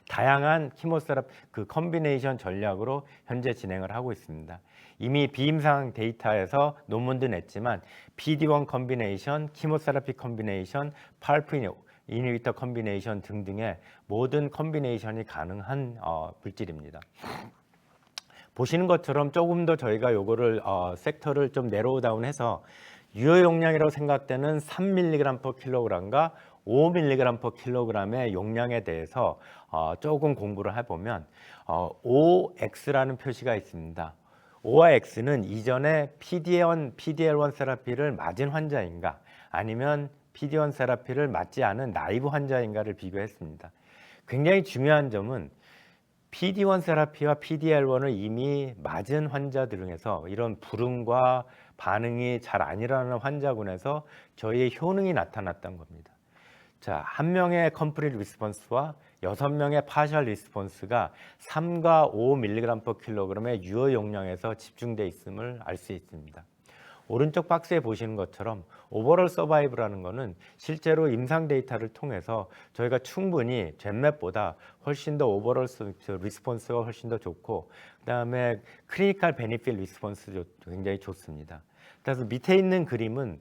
다양한 키모세라피 컨비네이션 전략으로 현재 진행을 하고 있습니다. 이미 비임상 데이터에서 논문도 냈지만 PD1 컨비네이션, 키모세라피 컨비네이션, 팔프 이니비터 컨비네이션 등등의 모든 컨비네이션이 가능한 물질입니다. 보시는 것처럼 조금 더 저희가 요거를 섹터를 좀 내로우 다운해서 유효 용량이라고 생각되는 3mg/kg과 5mg/kg의 용량에 대해서 조금 공부를 해보면 OX라는 표시가 있습니다. O와 X는 이전에 PDL1 세라피를 맞은 환자인가 아니면 PD1 세라피를 맞지 않은 나이브 환자인가를 비교했습니다. 굉장히 중요한 점은 PD1 세라피와 PDL1을 이미 맞은 환자들 중에서 이런 불응과 반응이 잘 안 일어나는 환자군에서 저희의 효능이 나타났던 겁니다. 자, 한 명의 컴플릿 리스폰스와 6명의 파셜 리스폰스가 3과 5mg/kg의 유효 용량에서 집중되어 있음을 알 수 있습니다. 오른쪽 박스에 보시는 것처럼 오버롤 서바이브라는 것은 실제로 임상 데이터를 통해서 저희가 충분히 젠맵보다 훨씬 더 오버롤 리스폰스가 훨씬 더 좋고 그다음에 클리니컬 베니핏 리스폰스도 굉장히 좋습니다. 그래서 밑에 있는 그림은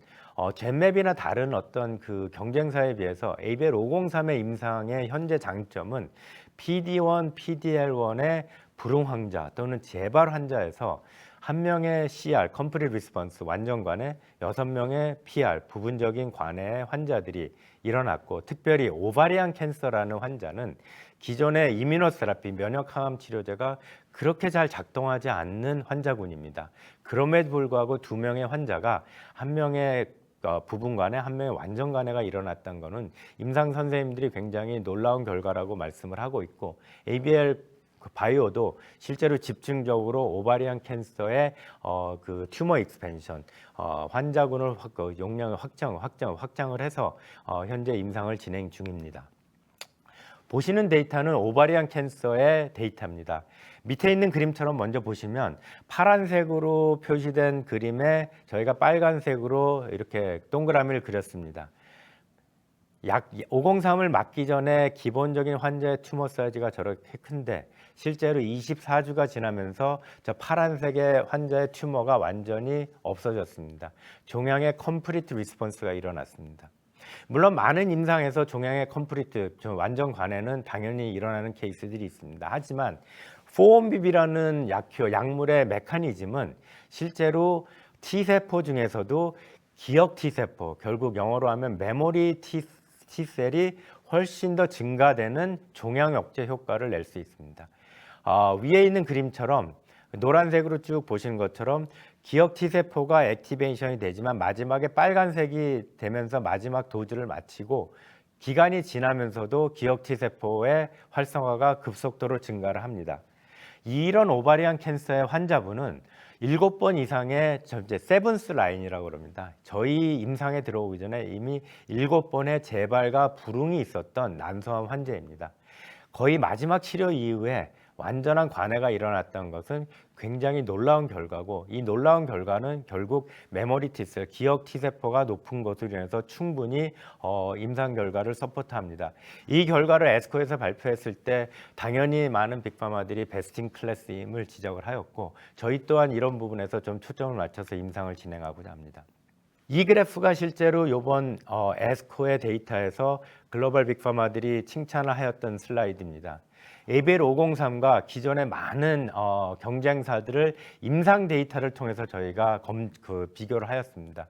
젠맵이나 다른 어떤 그 경쟁사에 비해서 ABL 503의 임상의 현재 장점은 PD1, PDL1의 불응 환자 또는 재발 환자에서 한 명의 CR, 컴플릿 리스폰스, 완전 관해, 6명의 PR, 부분적인 관해의 환자들이 일어났고 특별히 오바리안 캔서라는 환자는 기존의 이뮤노세라피, 면역항암 치료제가 그렇게 잘 작동하지 않는 환자군입니다. 그럼에도 불구하고 2명의 환자가 한 명의 부분관해, 한 명의 완전 관해가 일어났던 것은 임상 선생님들이 굉장히 놀라운 결과라고 말씀을 하고 있고 ABL 그 바이오도 실제로 집중적으로 오바리안 캔서의 그 튜머 익스펜션, 환자군을 그 용량을 확장을 해서 현재 임상을 진행 중입니다. 보시는 데이터는 오바리안 캔서의 데이터입니다. 밑에 있는 그림처럼 먼저 보시면 파란색으로 표시된 그림에 저희가 빨간색으로 이렇게 동그라미를 그렸습니다. 약 503을 맞기 전에 기본적인 환자의 튜머 사이즈가 저렇게 큰데 실제로 24주가 지나면서 저 파란색의 환자의 튜머가 완전히 없어졌습니다. 종양의 컴플리트 리스폰스가 일어났습니다. 물론 많은 임상에서 종양의 컴플리트, 완전 관해는 당연히 일어나는 케이스들이 있습니다. 하지만 4-1BB라는 약물의 메커니즘은 실제로 T세포 중에서도 기억 T세포, 결국 영어로 하면 메모리 T셀이 훨씬 더 증가되는 종양 억제 효과를 낼 수 있습니다. 위에 있는 그림처럼 노란색으로 쭉 보시는 것처럼 기억 T세포가 액티베이션이 되지만 마지막에 빨간색이 되면서 마지막 도주를 마치고 기간이 지나면서도 기억 T세포의 활성화가 급속도로 증가를 합니다. 이런 오바리안 캔서의 환자분은 7번 이상의 이제 세븐스 라인이라고 그럽니다. 저희 임상에 들어오기 전에 이미 7번의 재발과 불응이 있었던 난소암 환자입니다. 거의 마지막 치료 이후에 완전한 관해가 일어났던 것은 굉장히 놀라운 결과고, 이 놀라운 결과는 결국 메모리 T셀, 기억 T세포가 높은 것으로 인해서 충분히 임상 결과를 서포트합니다. 이 결과를 에스코에서 발표했을 때 당연히 많은 빅파마들이 베스트 인 클래스임을 지적을 하였고, 저희 또한 이런 부분에서 좀 초점을 맞춰서 임상을 진행하고자 합니다. 이 그래프가 실제로 이번 에스코의 데이터에서 글로벌 빅파마들이 칭찬을 하였던 슬라이드입니다. ABL503과 기존의 많은 경쟁사들을 임상 데이터를 통해서 저희가 비교를 하였습니다.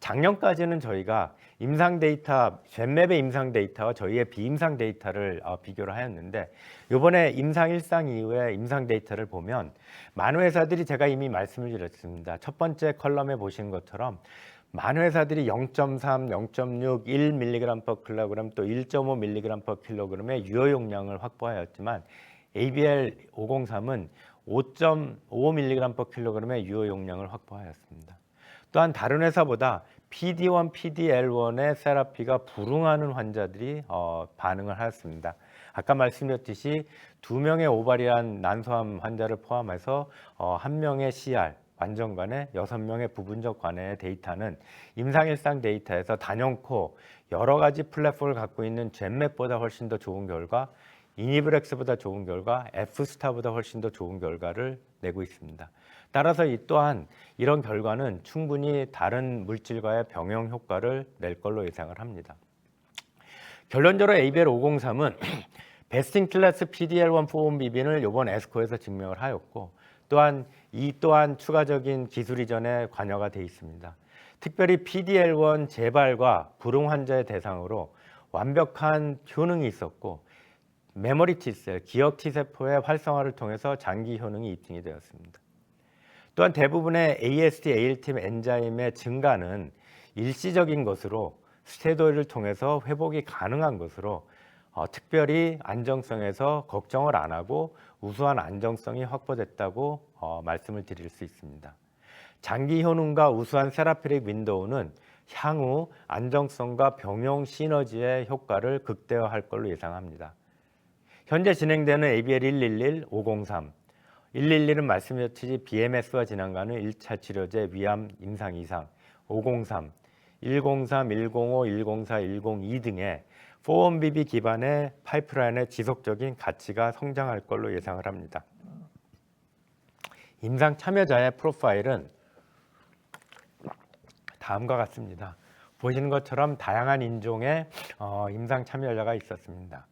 작년까지는 저희가 임상 데이터, 젠맵의 임상 데이터와 저희의 비임상 데이터를 비교를 하였는데, 이번에 임상 1상 이후에 임상 데이터를 보면 많은 회사들이 제가 이미 말씀을 드렸습니다. 첫 번째 컬럼에 보신 것처럼 많은 회사들이 0.3, 0.6, 1mg/kg 또 1.5mg/kg의 유효 용량을 확보하였지만 ABL503은 5.55mg/kg의 유효 용량을 확보하였습니다. 또한 다른 회사보다 PD-1, PD-L1의 세라피가 불응하는 환자들이 반응을 하였습니다. 아까 말씀드렸듯이 2명의 오바리안 난소암 환자를 포함해서 1명의 CR, 완전 관해, 6명의 부분적 관해의 데이터는 임상일상 데이터에서 단연코 여러 가지 플랫폼을 갖고 있는 젠맵보다 훨씬 더 좋은 결과, 이니브렉스보다 좋은 결과, F스타보다 훨씬 더 좋은 결과를 내고 있습니다. 따라서 이 또한 이런 결과는 충분히 다른 물질과의 병용 효과를 낼 걸로 예상을 합니다. 결론적으로 ABL503은 베스트 인 클래스 PD-L1 4-1BB를 이번 에스코에서 증명을 하였고, 또한 추가적인 기술 이전에 관여가 되어 있습니다. 특별히 PD-L1 재발과 불응 환자의 대상으로 완벽한 효능이 있었고, 메모리 T셀, 기억 T세포의 활성화를 통해서 장기 효능이 입증이 되었습니다. 또한 대부분의 AST, ALT 엔자임의 증가는 일시적인 것으로 스테로이드를 통해서 회복이 가능한 것으로 특별히 안정성에서 걱정을 안 하고 우수한 안정성이 확보됐다고 말씀을 드릴 수 있습니다. 장기 효능과 우수한 세라피릭 윈도우는 향후 안정성과 병용 시너지의 효과를 극대화할 걸로 예상합니다. 현재 진행되는 ABL111, 503, 111은 말씀드렸듯이 BMS와 진행하는 1차 치료제 위암 임상 이상, 503, 103, 105, 104, 102 등의 4-1BB 기반의 파이프라인의 지속적인 가치가 성장할 걸로 예상을 합니다. 임상 참여자의 프로파일은 다음과 같습니다. 보시는 것처럼 다양한 인종의 임상 참여자가 있었습니다.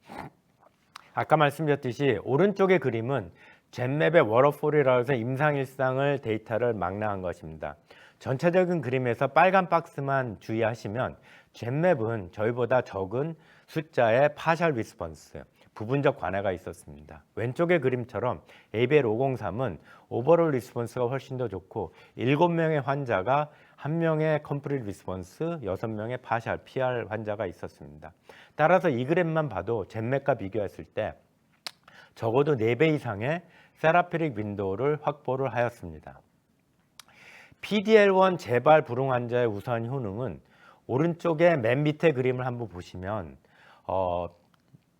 아까 말씀드렸듯이 오른쪽의 그림은 젠맵의 워터폴이라고 해서 임상 일상을 데이터를 망라한 것입니다. 전체적인 그림에서 빨간 박스만 주의하시면 젠맵은 저희보다 적은 숫자의 파셜 리스폰스, 부분적 관해가 있었습니다. 왼쪽의 그림처럼 ABL503은 오버롤 리스폰스가 훨씬 더 좋고 7명의 환자가 1명의 컴플리트 리스폰스, 6명의 파셜 PR 환자가 있었습니다. 따라서 이 그램만 봐도 젠맵과 비교했을 때 적어도 4배 이상의 세라피릭 윈도우를 확보를 하였습니다. PDL1 재발 불응 환자의 우수한 효능은 오른쪽에 맨 밑에 그림을 한번 보시면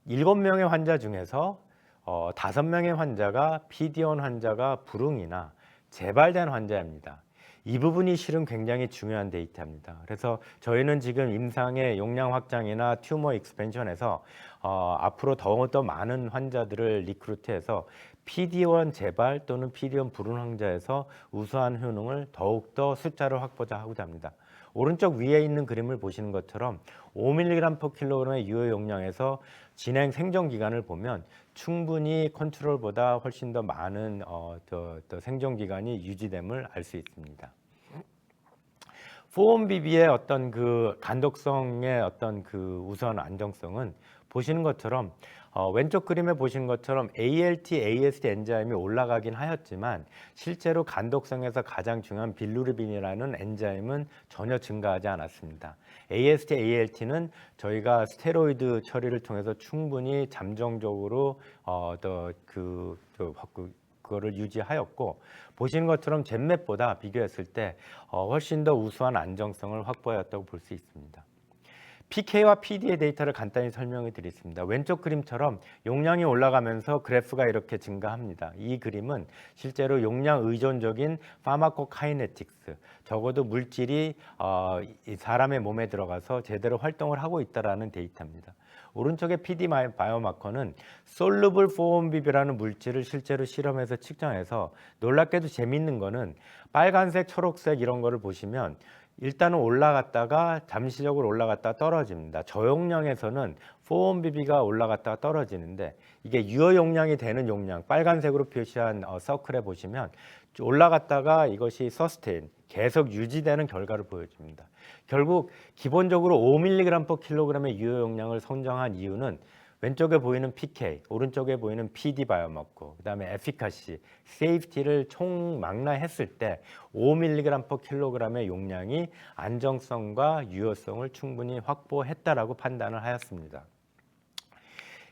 7명의 환자 중에서 5명의 환자가 PD1 환자가 불응이나 재발된 환자입니다. 이 부분이 실은 굉장히 중요한 데이터입니다. 그래서 저희는 지금 임상의 용량 확장이나 튜머 익스펜션에서 앞으로 더욱더 많은 환자들을 리크루트해서 PD1 재발 또는 PD1 불응 환자에서 우수한 효능을 더욱더 숫자를 확보하고자 합니다. 오른쪽 위에 있는 그림을 보시는 것처럼 5mg/kg의 유효 용량에서 진행 생존 기간을 보면 충분히 컨트롤보다 훨씬 더 많은 더 생존 기간이 유지됨을 알 수 있습니다. 4-1BB의 어떤 그 간독성의 어떤 그 우선 안정성은 보시는 것처럼 왼쪽 그림에 보시는 것처럼 ALT, AST 엔자임이 올라가긴 하였지만 실제로 간독성에서 가장 중요한 빌루리빈이라는 엔자임은 전혀 증가하지 않았습니다. AST, ALT는 저희가 스테로이드 처리를 통해서 충분히 잠정적으로 그거를 유지하였고 보시는 것처럼 젠맵보다 비교했을 때 훨씬 더 우수한 안정성을 확보하였다고 볼 수 있습니다. PK와 PD의 데이터를 간단히 설명해 드리겠습니다. 왼쪽 그림처럼 용량이 올라가면서 그래프가 이렇게 증가합니다. 이 그림은 실제로 용량 의존적인 파마코카이네틱스, 적어도 물질이 사람의 몸에 들어가서 제대로 활동을 하고 있다는 데이터입니다. 오른쪽의 PD 바이오마커는 솔루블 4-1BB라는 물질을 실제로 실험해서 측정해서 놀랍게도 재밌는 거는 빨간색, 초록색 이런 거를 보시면 일단은 올라갔다가 잠시적으로 올라갔다가 떨어집니다. 저용량에서는 4-1BB가 올라갔다가 떨어지는데 이게 유효 용량이 되는 용량, 빨간색으로 표시한 서클에 보시면 올라갔다가 이것이 서스테인, 계속 유지되는 결과를 보여줍니다. 결국 기본적으로 5mg/kg의 유효 용량을 선정한 이유는 왼쪽에 보이는 PK, 오른쪽에 보이는 PD 바이오마커, 그다음에 에피카시, 세이프티를 총망라했을 때 5mg/kg의 용량이 안정성과 유효성을 충분히 확보했다라고 판단을 하였습니다.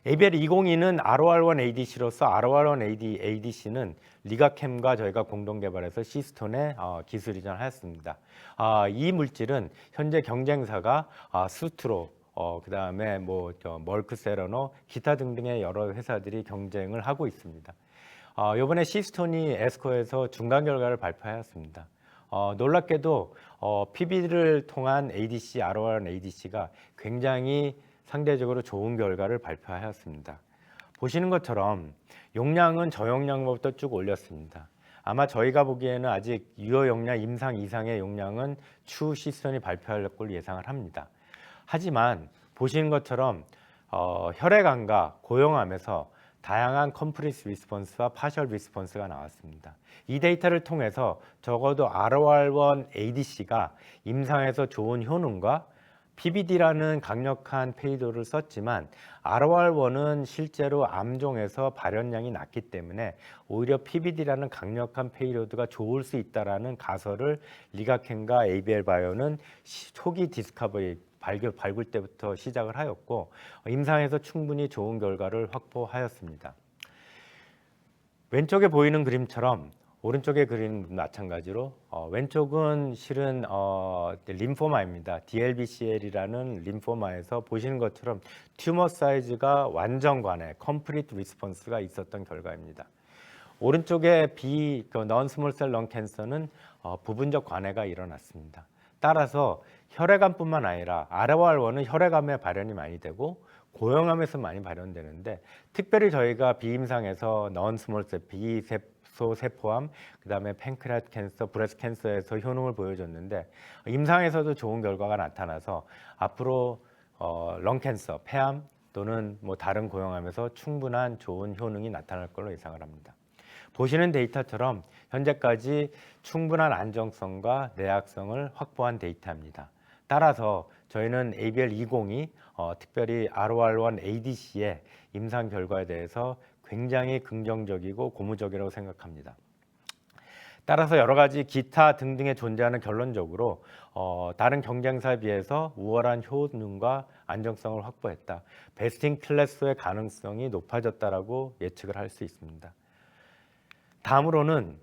ABL202는 ROR1-ADC로서 ROR1-ADC는 리가캠과 저희가 공동 개발해서 시스톤에 기술 이전하였습니다. 이 물질은 현재 경쟁사가 수트로 그다음에 멀크 세러노 기타 등등의 여러 회사들이 경쟁을 하고 있습니다. 이번에 시스톤이 에스코에서 중간 결과를 발표하였습니다. 놀랍게도 PB를 통한 ADC, ROR1-ADC가 굉장히 상대적으로 좋은 결과를 발표하였습니다. 보시는 것처럼 용량은 저용량부터 쭉 올렸습니다. 아마 저희가 보기에는 아직 유효 용량 임상 이상의 용량은 추후 시스톤이 발표할 걸로 예상을 합니다. 하지만 보시는 것처럼 혈액암과 고용암에서 다양한 컴플리트 리스폰스와 파셜 리스폰스가 나왔습니다. 이 데이터를 통해서 적어도 ROR1-ADC가 임상에서 좋은 효능과 PBD라는 강력한 페이도를 썼지만 ROR1은 실제로 암종에서 발현량이 낮기 때문에 오히려 PBD라는 강력한 페이로드가 좋을 수 있다는 가설을 리가켄과 ABL 바이오는 초기 디스커버리 발굴 때부터 시작을 하였고 임상에서 충분히 좋은 결과를 확보하였습니다. 왼쪽에 보이는 그림처럼 오른쪽의 그림 마찬가지로 왼쪽은 실은 림포마입니다. DLBCL이라는 림포마에서 보시는 것처럼 튜머 사이즈가 완전 관해, 컴플리트 리스폰스가 있었던 결과입니다. 오른쪽에 non-small-cell lung cancer는 부분적 관해가 일어났습니다. 따라서 혈액암뿐만 아니라 ROR1은 혈액암에 발현이 많이 되고 고형암에서 많이 발현되는데 특별히 저희가 비임상에서 non-small-cell 비세포암, 그다음에 팬크리아틱 캔서, 브레스트 캔서에서 효능을 보여줬는데 임상에서도 좋은 결과가 나타나서 앞으로 렁캔서, 폐암 또는 다른 고형암에서 충분한 좋은 효능이 나타날 걸로 예상을 합니다. 보시는 데이터처럼 현재까지 충분한 안정성과 내약성을 확보한 데이터입니다. 따라서 저희는 ABL202, 특별히 ROR1-ADC의 임상 결과에 대해서 굉장히 긍정적이고 고무적이라고 생각합니다. 따라서 여러 가지 기타 등등에 존재하는 결론적으로 다른 경쟁사에 비해서 우월한 효능과 안정성을 확보했다. 베스팅 클래스의 가능성이 높아졌다라고 예측을 할 수 있습니다. 다음으로는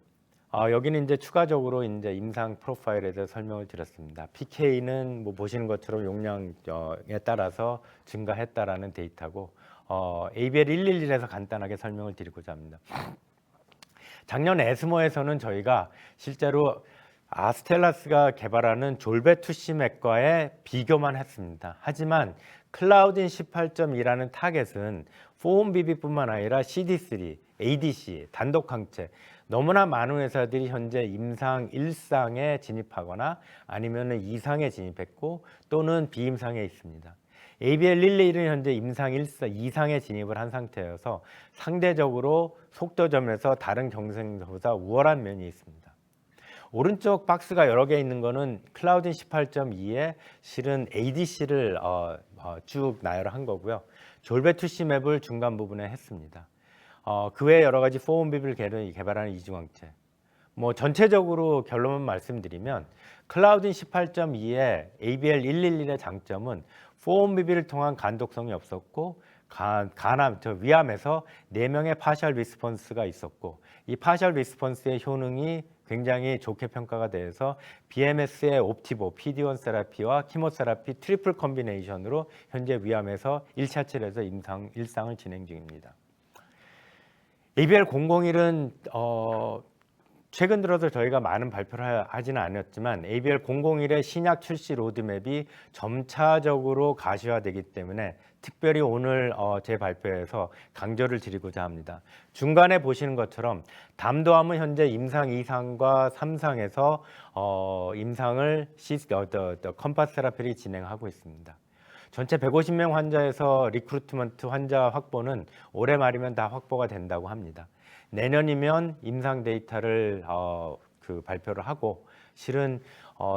여기는 이제 추가적으로 이제 임상 프로파일에 대해서 설명을 드렸습니다. PK는 뭐 보시는 것처럼 용량에 따라서 증가했다라는 데이터고 ABL111에서 간단하게 설명을 드리고자 합니다. 작년 에스모에서는 저희가 실제로 아스텔라스가 개발하는 졸베투시맥과의 비교만 했습니다. 하지만 클라우딘 18.2라는 타겟은 4홈비비뿐만 아니라 CD3, ADC, 단독 항체 너무나 많은 회사들이 현재 임상 1상에 진입하거나 아니면 2상에 진입했고 또는 비임상에 있습니다. ABL111은 현재 임상 2상에 진입을 한 상태여서 상대적으로 속도점에서 다른 경쟁사보다 우월한 면이 있습니다. 오른쪽 박스가 여러 개 있는 거는 클라우딘 18.2에 실은 ADC를 쭉 나열한 거고요. 졸베투시 맵을 중간 부분에 했습니다. 그 외에 여러 가지 포온비비를 개발하는 이중항체. 뭐 전체적으로 결론만 말씀드리면 클라우딘 18.2의 ABL111의 장점은 포온비비를 통한 간독성이 없었고 위암에서 4명의 파셜 리스폰스가 있었고 이 파셜 리스폰스의 효능이 굉장히 좋게 평가가 돼서 BMS의 옵티보, PD-1 세라피와 키모세라피 트리플 컴비네이션으로 현재 위암에서 1차 치료에서 임상 1상을 진행 중입니다. ABL001은 최근 들어서 저희가 많은 발표를 하지는 않았지만 ABL001의 신약 출시 로드맵이 점차적으로 가시화되기 때문에 특별히 오늘 제 발표에서 강조를 드리고자 합니다. 중간에 보시는 것처럼 담도암은 현재 임상 2상과 3상에서 임상을 컴파스 테라피를 진행하고 있습니다. 전체 150명 환자에서 리크루트먼트 환자 확보는 올해 말이면 다 확보가 된다고 합니다. 내년이면 임상 데이터를 발표를 하고 실은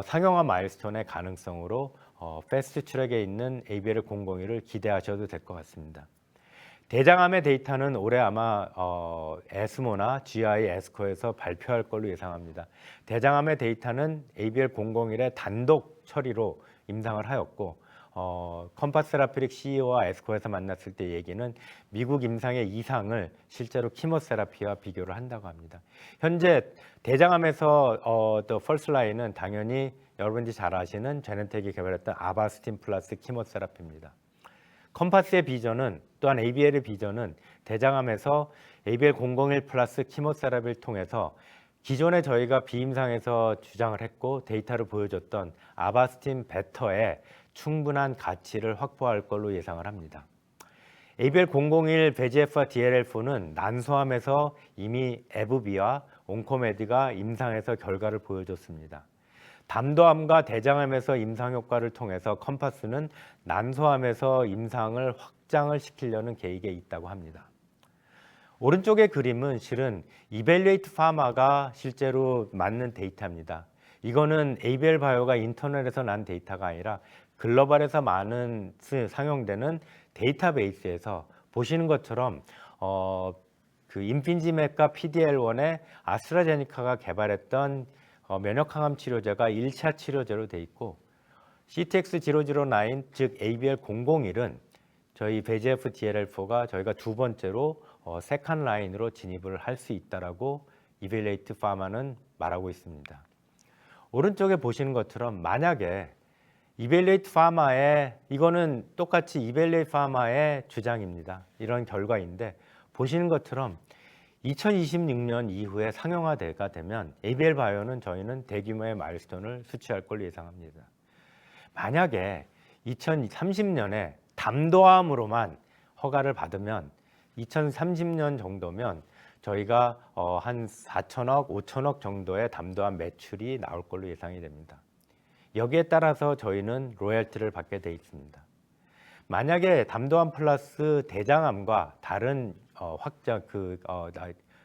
상용화 마일스톤의 가능성으로 패스트 트랙에 있는 ABL001을 기대하셔도 될 것 같습니다. 대장암의 데이터는 올해 아마 에스모나 GI 에스코에서 발표할 걸로 예상합니다. 대장암의 데이터는 ABL001의 단독 처리로 임상을 하였고 컴파스 테라피릭 CEO와 에스코에서 만났을 때 얘기는 미국 임상의 이상을 실제로 키모세라피와 비교를 한다고 합니다. 현재 대장암에서 또 펄스 라인은 당연히 여러분들이 잘 아시는 제넨텍이 개발했던 아바스틴 플러스 키모세라피입니다. 컴파스의 비전은 또한 ABL의 비전은 대장암에서 ABL001 플러스 키모세라피를 통해서 기존에 저희가 비임상에서 주장을 했고 데이터를 보여줬던 아바스틴 베터의 충분한 가치를 확보할 걸로 예상을 합니다. ABL001 VEGF와 DLL4는 난소암에서 이미 에브비와 온코메드가 임상에서 결과를 보여줬습니다. 담도암과 대장암에서 임상 효과를 통해서 컴파스는 난소암에서 임상을 확장을 시키려는 계획에 있다고 합니다. 오른쪽의 그림은 실은 이벨리에이트 파마가 실제로 맞는 데이터입니다. 이거는 ABL 바이오가 인터넷에서 난 데이터가 아니라 글로벌에서 많은 상용되는 데이터베이스에서 보시는 것처럼 그 인피니지맥과 PDL1의 아스트라제니카가 개발했던 면역 항암 치료제가 1차 치료제로 돼 있고 CTX009 즉 ABL001은 저희 VEGF DLL4가 저희가 두 번째로 세컨 라인으로 진입을 할 수 있다라고 이벨리에이트 파마는 말하고 있습니다. 오른쪽에 보시는 것처럼 만약에 이벨리에이트 파마의 이거는 똑같이 이벨리에이트 파마의 주장입니다. 이런 결과인데 보시는 것처럼 2026년 이후에 상용화가 되면 ABL 바이오는 저희는 대규모의 마일스톤을 수취할 걸로 예상합니다. 만약에 2030년에 담도암으로만 허가를 받으면 2030년 정도면 저희가 한 4천억, 5천억 정도의 담도암 매출이 나올 걸로 예상이 됩니다. 여기에 따라서 저희는 로열티를 받게 돼 있습니다. 만약에 담도암 플러스 대장암과 다른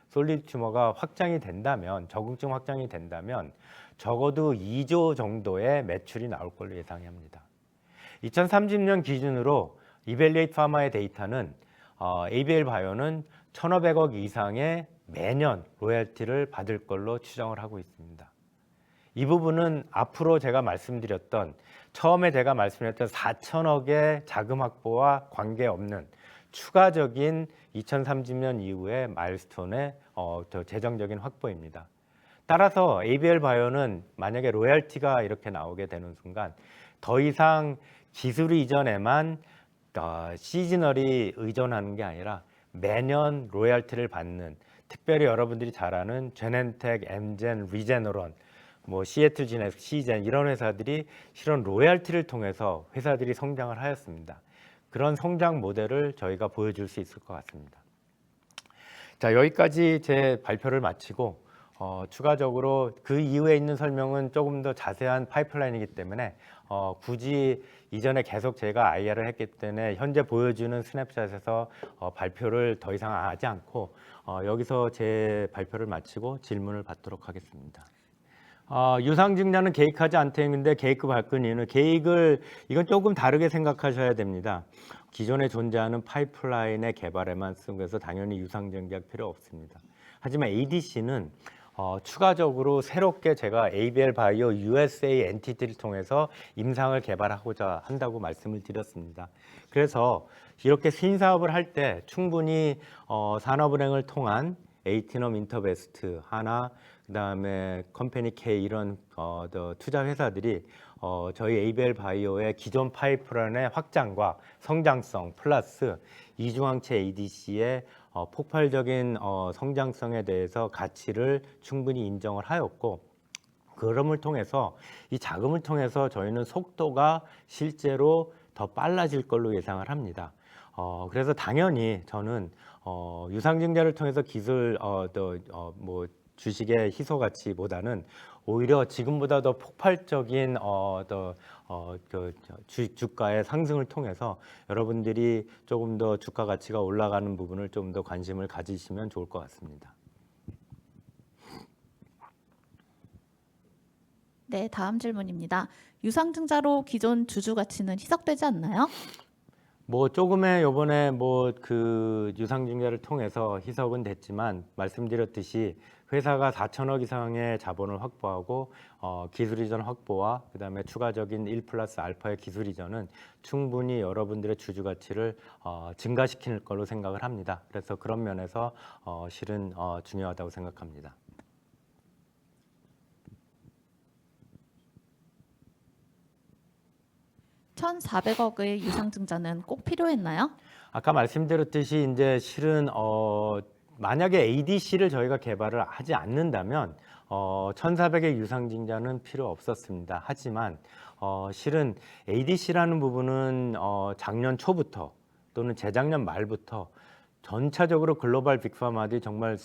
솔리드 튜머가 확장이 된다면, 적응증 확장이 된다면 적어도 2조 정도의 매출이 나올 걸로 예상합니다. 2030년 기준으로 이벨리에이트 파마의 데이터는 ABL 바이오는 1,500억 이상의 매년 로열티를 받을 걸로 추정을 하고 있습니다. 이 부분은 앞으로 제가 말씀드렸던 처음에 제가 말씀드렸던 4천억의 자금 확보와 관계없는 추가적인 2030년 이후의 마일스톤의 더 재정적인 확보입니다. 따라서 ABL 바이오는 만약에 로열티가 이렇게 나오게 되는 순간 더 이상 기술 이전에만 시즈널이 의존하는 게 아니라 매년 로열티를 받는, 특별히 여러분들이 잘 아는 제넨텍, 엠젠, 리제너론, 뭐 시애틀 지네스, 시젠 이런 회사들이 실은 로열티를 통해서 회사들이 성장을 하였습니다. 그런 성장 모델을 저희가 보여줄 수 있을 것 같습니다. 자, 여기까지 제 발표를 마치고 추가적으로 그 이후에 있는 설명은 조금 더 자세한 파이프라인이기 때문에 굳이 이전에 계속 제가 IR을 했기 때문에 현재 보여주는 스냅샷에서 발표를 더 이상 하지 않고 여기서 제 발표를 마치고 질문을 받도록 하겠습니다. 유상증자는 계획하지 않다 했는데 계획을 바꾼 이유는, 계획을 이건 조금 다르게 생각하셔야 됩니다. 기존에 존재하는 파이프라인의 개발에만 쓰고 해서 당연히 유상증자가 필요 없습니다. 하지만 ADC는 추가적으로 새롭게 제가 ABL 바이오 USA 엔티티를 통해서 임상을 개발하고자 한다고 말씀을 드렸습니다. 그래서 이렇게 신사업을 할 때 충분히 산업은행을 통한 에이티넘, 인터베스트, 하나, 그다음에 컴퍼니 K 이런 투자 회사들이 저희 ABL 바이오의 기존 파이프라인의 확장과 성장성 플러스 이중항체 ADC의 폭발적인 성장성에 대해서 가치를 충분히 인정을 하였고, 그럼을 통해서 이 자금을 통해서 저희는 속도가 실제로 더 빨라질 걸로 예상을 합니다. 그래서 당연히 저는 유상증자를 통해서 기술 뭐 주식의 희소 가치보다는 오히려 지금보다 더 폭발적인 주가의 상승을 통해서 여러분들이 조금 더 주가 가치가 올라가는 부분을 좀 더 관심을 가지시면 좋을 것 같습니다.
네, 다음 질문입니다. 유상증자로 기존 주주 가치는 희석되지 않나요?
뭐 조금의 요번에 뭐 그 유상증자를 통해서 희석은 됐지만, 말씀드렸듯이 회사가 4천억 이상의 자본을 확보하고 기술 이전 확보와 그다음에 추가적인 1 플러스 알파의 기술 이전은 충분히 여러분들의 주주 가치를 증가시킬 걸로 생각을 합니다. 그래서 그런 면에서 실은 중요하다고 생각합니다.
(1,400억의) 유상증자는 꼭 필요했나요?
아까 말씀드렸듯이 이제 실은 만약에 ADC를 저희가 개발을 하지 않는다면 1,400의 유상증자는 필요 없었습니다. 하지만 실은 ADC라는 부분은 작년 초부터 또는 재작년 말부터 전차적으로 글로벌 빅파마들이 정말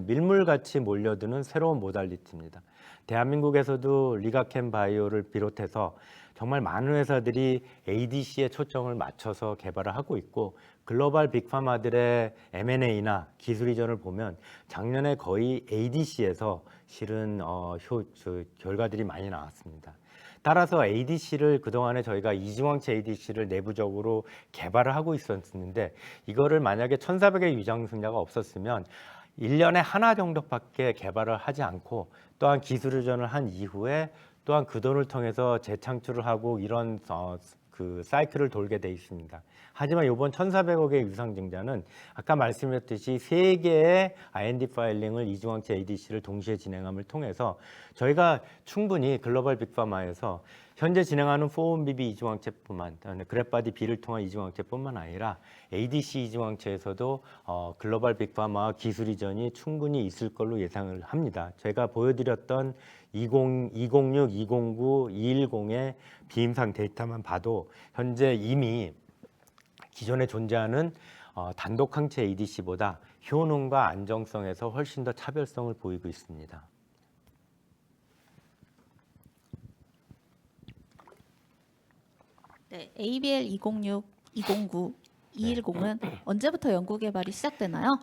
밀물같이 몰려드는 새로운 모달리티입니다. 대한민국에서도 리가켄 바이오를 비롯해서 정말 많은 회사들이 ADC에 초점을 맞춰서 개발을 하고 있고, 글로벌 빅파마들의 M&A나 기술 이전을 보면 작년에 거의 ADC에서 실은 결과들이 많이 나왔습니다. 따라서 ADC를 그동안에 저희가 이중항체 ADC를 내부적으로 개발을 하고 있었는데, 이거를 만약에 1,400의 유상증자가 없었으면 1년에 하나 정도밖에 개발을 하지 않고, 또한 기술 이전을 한 이후에 또한 그 돈을 통해서 재창출을 하고 이런 그 사이클을 돌게 돼 있습니다. 하지만 이번 1,400억의 유상증자는 아까 말씀드렸듯이 3개의 IND 파일링을 이중항체 ADC를 동시에 진행함을 통해서 저희가 충분히 글로벌 빅파마에서 현재 진행하는 4-1BB 이중항체뿐만, 그래파디 B를 통한 이중항체뿐만 아니라 ADC 이중항체에서도 글로벌 빅파마 기술 이전이 충분히 있을 걸로 예상을 합니다. 제가 보여드렸던 206, 209, 210의 비임상 데이터만 봐도 현재 이미 기존에 존재하는 단독 항체 ADC보다 효능과 안정성에서 훨씬 더 차별성을 보이고 있습니다.
네, ABL 206, 209, 210은 언제부터 연구 개발이 시작되나요?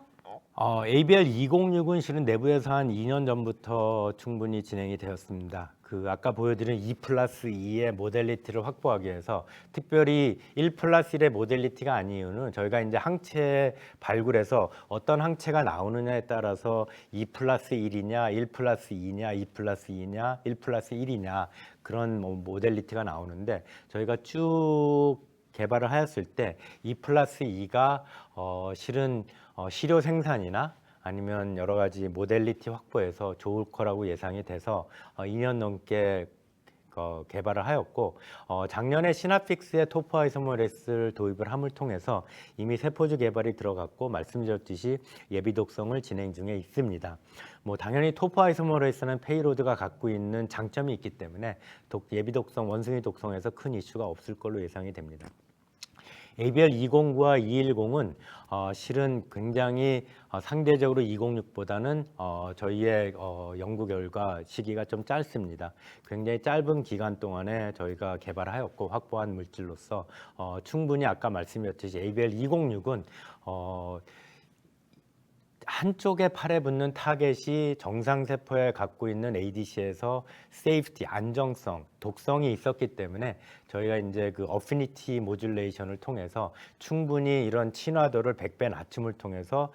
ABL 206은 실은 내부에서 한 2년 전부터 충분히 진행이 되었습니다. 그 아까 보여드린 2+2의 모델리티를 확보하기 위해서 특별히 1+1의 모델리티가 아닌 이유는 저희가 이제 항체 발굴해서 어떤 항체가 나오느냐에 따라서 2+1이냐, 1+2냐, 2+2냐, 1+1이냐 그런 모델리티가 나오는데 저희가 쭉 개발을 하였을 때 2+2가 실은 시료 생산이나 아니면 여러 가지 모델리티 확보에서 좋을 거라고 예상이 돼서 2년 넘게 개발을 하였고 작년에 시나픽스의 토포아이소머레스를 도입을 함을 통해서 이미 세포주 개발이 들어갔고 말씀드렸듯이 예비 독성을 진행 중에 있습니다. 뭐 당연히 토포아이소머레스는 페이로드가 갖고 있는 장점이 있기 때문에 예비 독성, 원숭이 독성에서 큰 이슈가 없을 걸로 예상이 됩니다. ABL 209와 210은 실은 굉장히 상대적으로 206보다는 저희의 연구 결과 시기가 좀 짧습니다. 굉장히 짧은 기간 동안에 저희가 개발하였고 확보한 물질로서 충분히 아까 말씀드렸듯이 ABL 206은 한쪽에 팔에 붙는 타겟이 정상세포에 갖고 있는 ADC에서 세이프티, 안정성, 독성이 있었기 때문에 저희가 이제 그 어피니티 모듈레이션을 통해서 충분히 이런 친화도를 100배 낮춤을 통해서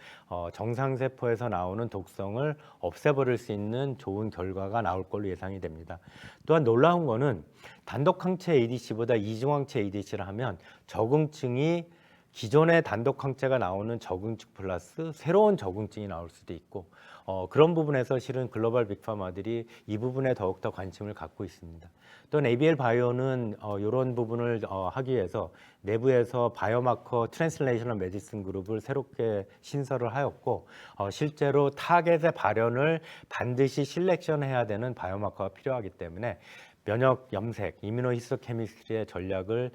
정상세포에서 나오는 독성을 없애버릴 수 있는 좋은 결과가 나올 걸로 예상이 됩니다. 또한 놀라운 거는 단독항체 ADC보다 이중항체 ADC를 하면 적응증이 기존의 단독 항체가 나오는 적응증 플러스 새로운 적응증이 나올 수도 있고 그런 부분에서 실은 글로벌 빅파마들이 이 부분에 더욱더 관심을 갖고 있습니다. 또 ABL 바이오는 이런 부분을 하기 위해서 내부에서 바이오마커 트랜슬레이셔널 메디슨 그룹을 새롭게 신설을 하였고 실제로 타겟의 발현을 반드시 실렉션해야 되는 바이오마커가 필요하기 때문에 면역 염색, 이뮤노히스토케미스트리의 전략을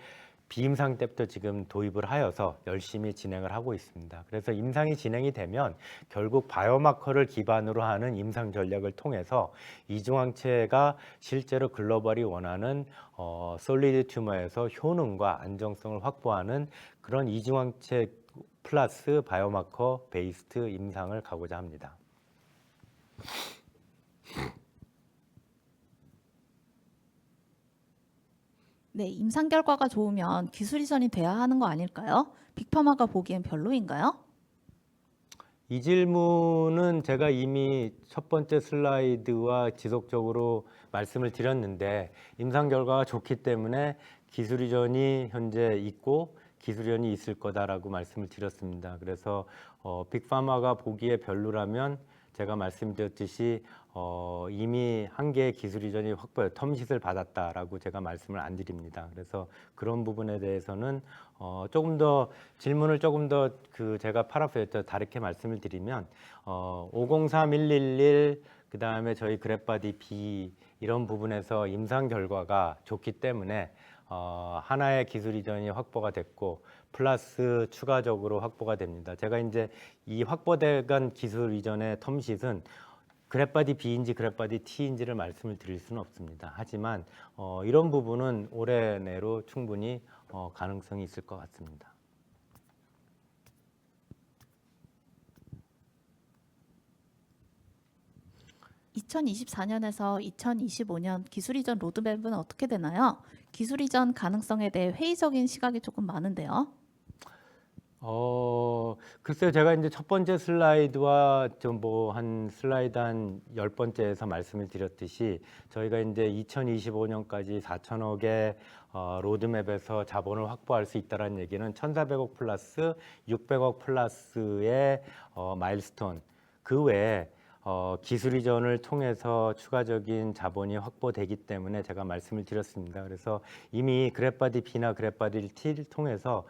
비임상 때부터 지금 도입을 하여서 열심히 진행을 하고 있습니다. 그래서 임상이 진행이 되면 결국 바이오마커를 기반으로 하는 임상 전략을 통해서 이중항체가 실제로 글로벌이 원하는 솔리드 튜머에서 효능과 안정성을 확보하는 그런 이중항체 플러스 바이오마커 베이스트 임상을 가고자 합니다.
네, 임상 결과가 좋으면 기술 이전이 돼야 하는 거 아닐까요? 빅파마가 보기엔 별로인가요?
이 질문은 제가 이미 첫 번째 슬라이드와 지속적으로 말씀을 드렸는데 임상 결과가 좋기 때문에 기술 이전이 현재 있고 기술 이전이 있을 거다라고 말씀을 드렸습니다. 그래서 빅파마가 보기에 별로라면 제가 말씀드렸듯이 이미 한 개의 기술 이전이 확보해 텀밋을 받았다라고 제가 말씀을 안 드립니다. 그래서 그런 부분에 대해서는 조금 더 질문을 조금 더 제가 파라프레이저 다르게 말씀을 드리면 503111 그다음에 저희 그래프바디 B 이런 부분에서 임상 결과가 좋기 때문에 하나의 기술 이전이 확보가 됐고 플러스 추가적으로 확보가 됩니다. 제가 이제 이 확보된 기술 이전의 텀밋은 그래프바디 B인지 그래프바디 T인지를 말씀을 드릴 수는 없습니다. 하지만 이런 부분은 올해 내로 충분히 가능성이 있을 것 같습니다.
(2024년에서 2025년) 기술 이전 로드맵은 어떻게 되나요? 기술 이전 가능성에 대해 회의적인 시각이 조금 많은데요.
글쎄요, 제가 이제 첫 번째 슬라이드와 좀 뭐 한 슬라이드 한 10번째에서 말씀을 드렸듯이 저희가 이제 2025년까지 4천억의 로드맵에서 자본을 확보할 수 있다는 얘기는 1,400억 플러스 600억 플러스의 마일스톤 그 외에 기술 이전을 통해서 추가적인 자본이 확보되기 때문에 제가 말씀을 드렸습니다. 그래서 이미 그래프바디 B나 그래프바디 T를 통해서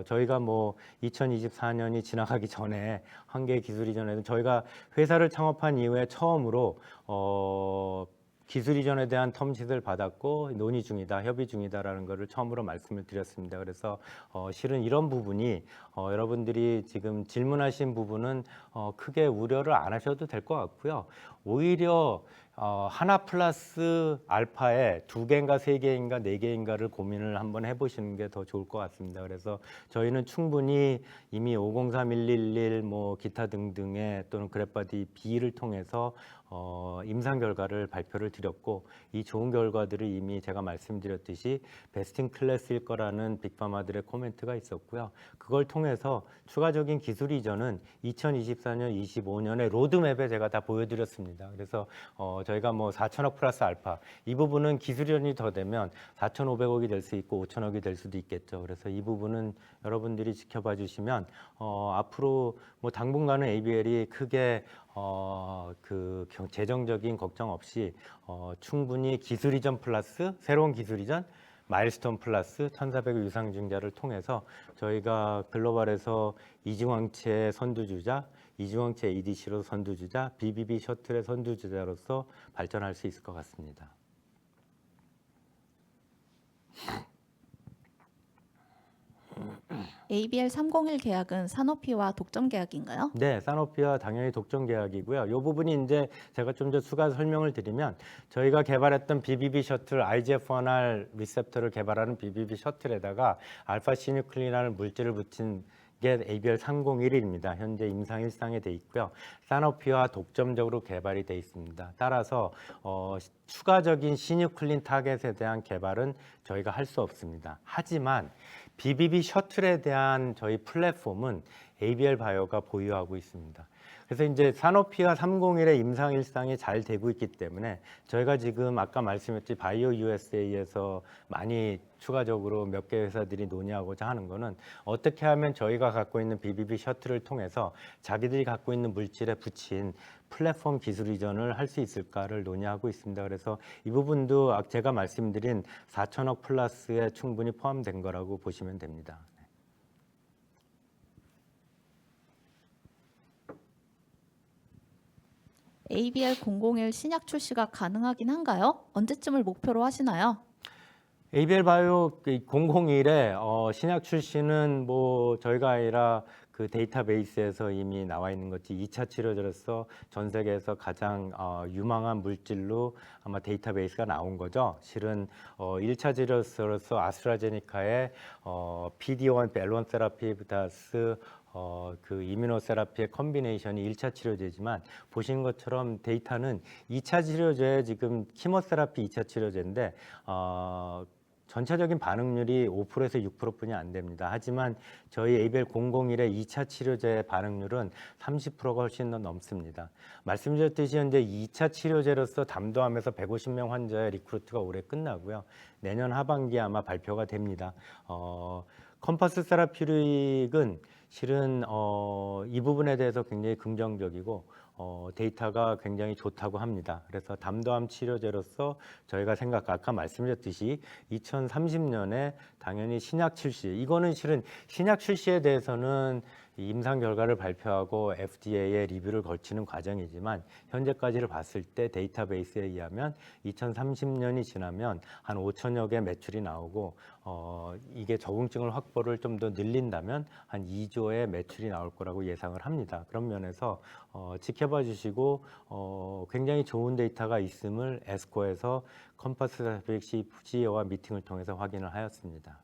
저희가 뭐 2024년이 지나가기 전에 한 개의 기술 이전에는 저희가 회사를 창업한 이후에 처음으로 기술 이전에 대한 텀밋을 받았고 논의 중이다, 협의 중이다라는 것을 처음으로 말씀을 드렸습니다. 그래서 실은 이런 부분이 여러분들이 지금 질문하신 부분은 크게 우려를 안 하셔도 될 것 같고요. 오히려 하나 플러스 알파에 2개인가 3개인가 4개인가를 고민을 한번 해보시는 게 더 좋을 것 같습니다. 그래서 저희는 충분히 이미 503111 뭐 기타 등등의 또는 그래프바디 B를 통해서 임상 결과를 발표를 드렸고, 이 좋은 결과들을 이미 제가 말씀드렸듯이 베스트 인 클래스일 거라는 빅파마들의 코멘트가 있었고요. 그걸 통해서 추가적인 기술 이전은 2024년, 25년의 로드맵에 제가 다 보여드렸습니다. 그래서 저희가 뭐 4천억 플러스 알파, 이 부분은 기술 이전이 더 되면 4,500억이 될 수 있고 5천억이 될 수도 있겠죠. 그래서 이 부분은 여러분들이 지켜봐 주시면 앞으로 뭐 당분간은 ABL이 크게 재정적인 걱정 없이 충분히 기술 이전 플러스 새로운 기술 이전, 마일스톤 플러스 1,400의 유상증자를 통해서 저희가 글로벌에서 이중항체 선두주자, 이중항체 ADC로 선두주자, BBB 셔틀의 선두주자로서 발전할 수 있을 것 같습니다.
ABL 301 계약은 사노피와 독점 계약인가요?
네, 사노피와 당연히 독점 계약이고요. 이 부분이 이제 제가 좀 더 추가 설명을 드리면, 저희가 개발했던 BBB 셔틀 IGF-1R 리셉터를 개발하는 BBB 셔틀에다가 알파 시뉴클린이라는 물질을 붙인 게 ABL 301입니다. 현재 임상 1상에 돼 있고요. 사노피와 독점적으로 개발이 돼 있습니다. 따라서 추가적인 시뉴클린 타겟에 대한 개발은 저희가 할 수 없습니다. 하지만 BBB 셔틀에 대한 저희 플랫폼은 ABL 바이오가 보유하고 있습니다. 그래서 이제 사노피와 301의 임상 1상이 잘 되고 있기 때문에 저희가 지금 아까 말씀했듯이 바이오 USA에서 많이 추가적으로 몇 개 회사들이 논의하고자 하는 거는, 어떻게 하면 저희가 갖고 있는 BBB 셔틀을 통해서 자기들이 갖고 있는 물질에 붙인 플랫폼 기술 이전을 할 수 있을까를 논의하고 있습니다. 그래서 이 부분도 제가 말씀드린 4천억 플러스에 충분히 포함된 거라고 보시면 됩니다.
ABL 001 신약 출시가 가능하긴 한가요? 언제쯤을 목표로 하시나요?
ABL 바이오 001의 신약 출시는 뭐 저희가 아니라 그 데이터베이스에서 이미 나와 있는 것이 2차 치료제로서 전 세계에서 가장 유망한 물질로 아마 데이터베이스가 나온 거죠. 실은 1차 치료제로서 아스트라제네카의 PD-1 밸런 테라피 플러스 그 이뮤노세라피의 컨비네이션이 1차 치료제지만, 보시는 것처럼 데이터는 2차 치료제, 지금 키모세라피 2차 치료제인데 전체적인 반응률이 5%에서 6%뿐이 안 됩니다. 하지만 저희 ABL 001의 2차 치료제 반응률은 30%가 훨씬 더 넘습니다. 말씀드렸듯이 현재 2차 치료제로서 담도하면서 150명 환자의 리크루트가 올해 끝나고요. 내년 하반기에 아마 발표가 됩니다. 컴퍼스 세라피릭은 실은 이 부분에 대해서 굉장히 긍정적이고 데이터가 굉장히 좋다고 합니다. 그래서 담도암 치료제로서 저희가 아까 말씀드렸듯이 2030년에 당연히 신약 출시, 이거는 실은 신약 출시에 대해서는 임상 결과를 발표하고 FDA에 리뷰를 거치는 과정이지만, 현재까지를 봤을 때 데이터베이스에 의하면 2030년이 지나면 한 5천여 개 매출이 나오고 이게 적응증을 확보를 좀 더 늘린다면 한 2조의 매출이 나올 거라고 예상을 합니다. 그런 면에서 지켜봐 주시고 굉장히 좋은 데이터가 있음을 에스코에서 컴퍼스 세라피릭 CEO와 미팅을 통해서 확인을 하였습니다.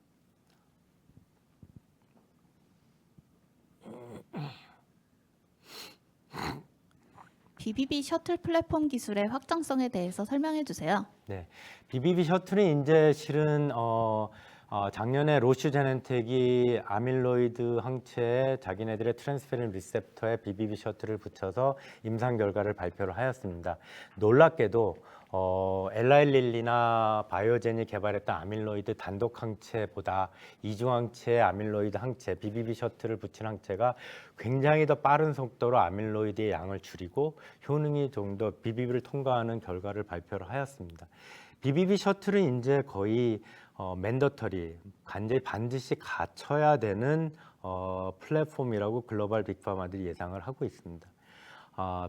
BBB 셔틀 플랫폼 기술의 확장성에 대해서 설명해 주세요.
네, BBB 셔틀은 이제 실은 작년에 로슈 제넨텍이 아밀로이드 항체에 자기네들의 트랜스페린 리셉터에 BBB 셔틀을 붙여서 임상 결과를 발표를 하였습니다. 놀랍게도 엘라일릴리나 바이오젠이 개발했던 아밀로이드 단독 항체보다 이중 항체 아밀로이드 항체 BBB 셔틀을 붙인 항체가 굉장히 더 빠른 속도로 아밀로이드의 양을 줄이고 효능이 좀 더 BBB를 통과하는 결과를 발표를 하였습니다. BBB 셔틀은 이제 거의 맨더터리, 반드시 갖춰야 되는 플랫폼이라고 글로벌 빅파마들이 예상을 하고 있습니다.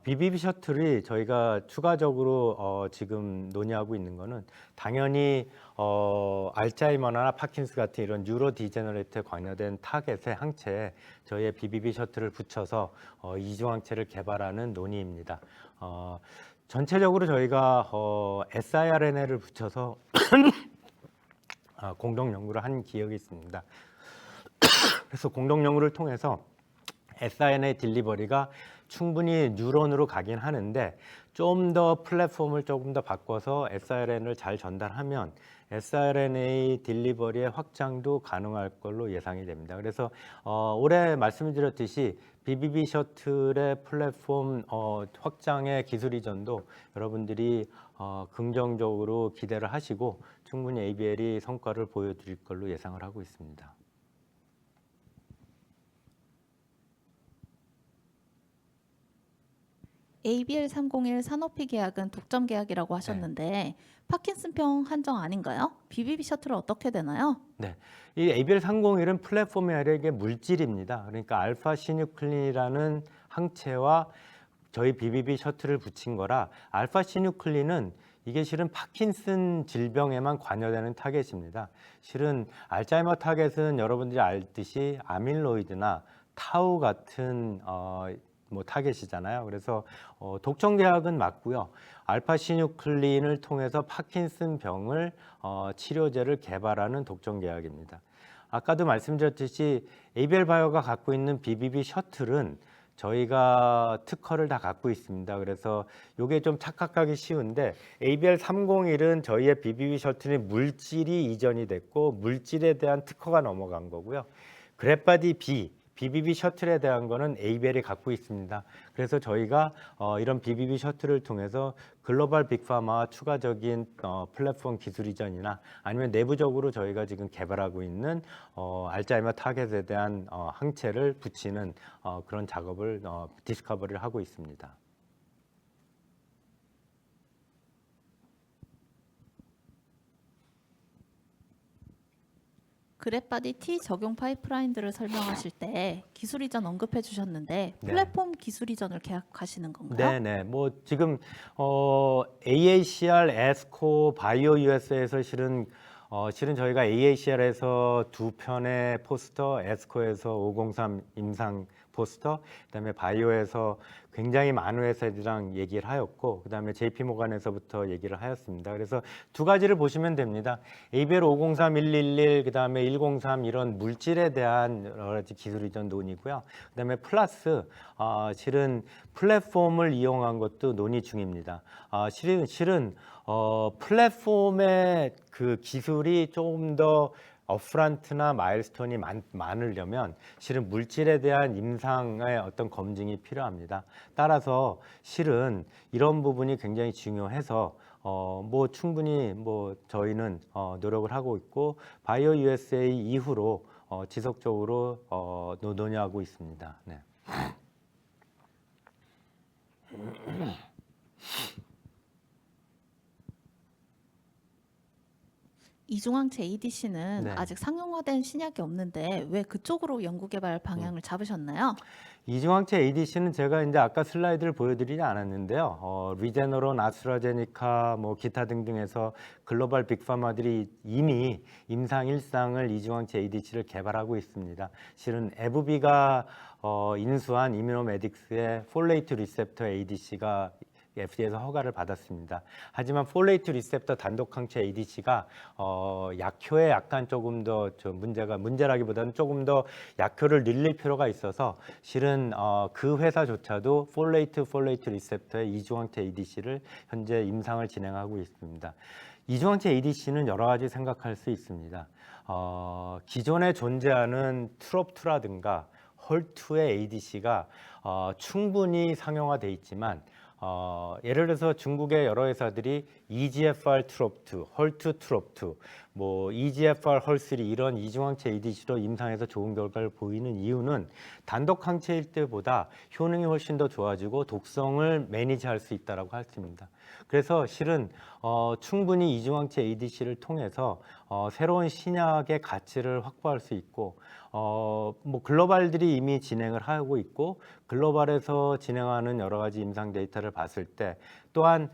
BBB 셔틀이 저희가 추가적으로 지금 논의하고 있는 거는 당연히 알츠하이머나 파킨스 같은 이런 뉴로 디제너레이트에 관여된 타겟의 항체에 저희의 BBB 셔틀을 붙여서 이중항체를 개발하는 논의입니다. 전체적으로 저희가 siRNA를 붙여서 공동 연구를 한 기억이 있습니다. 그래서 공동 연구를 통해서 siRNA 딜리버리가 충분히 뉴런으로 가긴 하는데 좀 더 플랫폼을 조금 더 바꿔서 siRNA를 잘 전달하면 siRNA 딜리버리의 확장도 가능할 걸로 예상이 됩니다. 그래서 올해 말씀드렸듯이 BBB 셔틀의 플랫폼 확장의 기술 이전도 여러분들이 긍정적으로 기대를 하시고 충분히 ABL이 성과를 보여드릴 걸로 예상을 하고 있습니다.
ABL301 산업비 계약은 독점 계약이라고 하셨는데 파킨슨병 한정 아닌가요? BBB 셔틀은 어떻게 되나요?
네, 이 ABL301은 플랫폼이 아니라 이게 물질입니다. 그러니까 알파 시뉴클린이라는 항체와 저희 BBB 셔틀을 붙인 거라 알파 시뉴클린은 이게 실은 파킨슨 질병에만 관여되는 타겟입니다. 실은 알츠하이머 타겟은 여러분들이 알듯이 아밀로이드나 타우 같은 타겟이잖아요. 그래서 독점 계약은 맞고요. 알파 시뉴클린을 통해서 파킨슨 병을 치료제를 개발하는 독점 계약입니다. 아까도 말씀드렸듯이 ABL 바이오가 갖고 있는 BBB 셔틀은 저희가 특허를 다 갖고 있습니다. 그래서 이게 좀 착각하기 쉬운데 ABL301은 저희의 BBB 셔틀이 물질이 이전이 됐고 물질에 대한 특허가 넘어간 거고요. 그래파디 BBB 셔틀에 대한 거는 ABL이 갖고 있습니다. 그래서 저희가 이런 BBB 셔틀을 통해서 글로벌 빅파마와 추가적인 플랫폼 기술 이전이나 아니면 내부적으로 저희가 지금 개발하고 있는 알츠하이머 타겟에 대한 항체를 붙이는 그런 작업을 디스커버리를 하고 있습니다.
그랩바디 T 적용 파이프라인들을 설명하실 때 기술 이전 언급해 주셨는데
네.
플랫폼 기술 이전을 계약하시는 건가요?
네네. 뭐 지금 AACR, 에스코, 바이오 USA에서 실은 저희가 AACR에서 2편의 포스터, 에스코에서 503 임상 포스터, 그다음에 바이오에서 굉장히 많은 회사들이랑 얘기를 하였고, 그다음에 JP 모간에서부터 얘기를 하였습니다. 그래서 두 가지를 보시면 됩니다. ABL 503, 111, 그다음에 103 이런 물질에 대한 여러 가지 기술 이전 논의고요. 그다음에 플러스 실은 플랫폼을 이용한 것도 논의 중입니다. 실은 플랫폼의 그 기술이 조금 더 업프런트나 마일스톤이 많으려면 실은 물질에 대한 임상의 어떤 검증이 필요합니다. 따라서 실은 이런 부분이 굉장히 중요해서 뭐 충분히 뭐 저희는 노력을 하고 있고 바이오 USA 이후로 지속적으로 논의하고 있습니다. 네.
이중항체 ADC는
네.
아직 상용화된 신약이 없는데 왜 그쪽으로 연구개발 방향을 잡으셨나요?
이중항체 ADC는 제가 이제 아까 슬라이드를 보여드리지 않았는데요. 리제너론, 아스트라제니카, 뭐 기타 등등에서 글로벌 빅파마들이 이미 임상 1상을 이중항체 ADC를 개발하고 있습니다. 실은 에브비가 인수한 이뮤노메딕스의 폴레이트 리셉터 ADC가 FDA에서 허가를 받았습니다. 하지만 폴레이트 리셉터 단독 항체 ADC가 약효에 약간 조금 더 문제라기보다는 조금 더 약효를 늘릴 필요가 있어서 실은 그 회사조차도 폴레이트 리셉터의 이중항체 ADC를 현재 임상을 진행하고 있습니다. 이중항체 ADC는 여러 가지 생각할 수 있습니다. 기존에 존재하는 트롭2라든가 헐2의 ADC가 충분히 상용화돼 있지만 예를 들어서 중국의 여러 회사들이 EGFR 트롭2, 헐2 트롭2, 뭐 EGFR 헐3 이런 이중항체 ADC로 임상에서 좋은 결과를 보이는 이유는 단독 항체일 때보다 효능이 훨씬 더 좋아지고 독성을 매니지할 수 있다라고 할 수 있습니다. 그래서 실은 충분히 이중항체 ADC를 통해서 새로운 신약의 가치를 확보할 수 있고 뭐 글로벌들이 이미 진행을 하고 있고 글로벌에서 진행하는 여러 가지 임상 데이터를 봤을 때 또한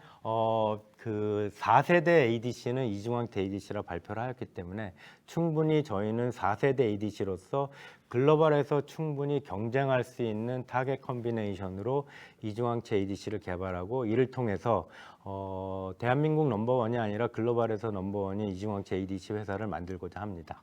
그 4세대 ADC는 이중항체 ADC라 발표를 하였기 때문에 충분히 저희는 4세대 ADC로서 글로벌에서 충분히 경쟁할 수 있는 타겟 컨비네이션으로 이중항체 ADC를 개발하고 이를 통해서 대한민국 넘버원이 아니라 글로벌에서 넘버원이 이중항체 ADC 회사를 만들고자 합니다.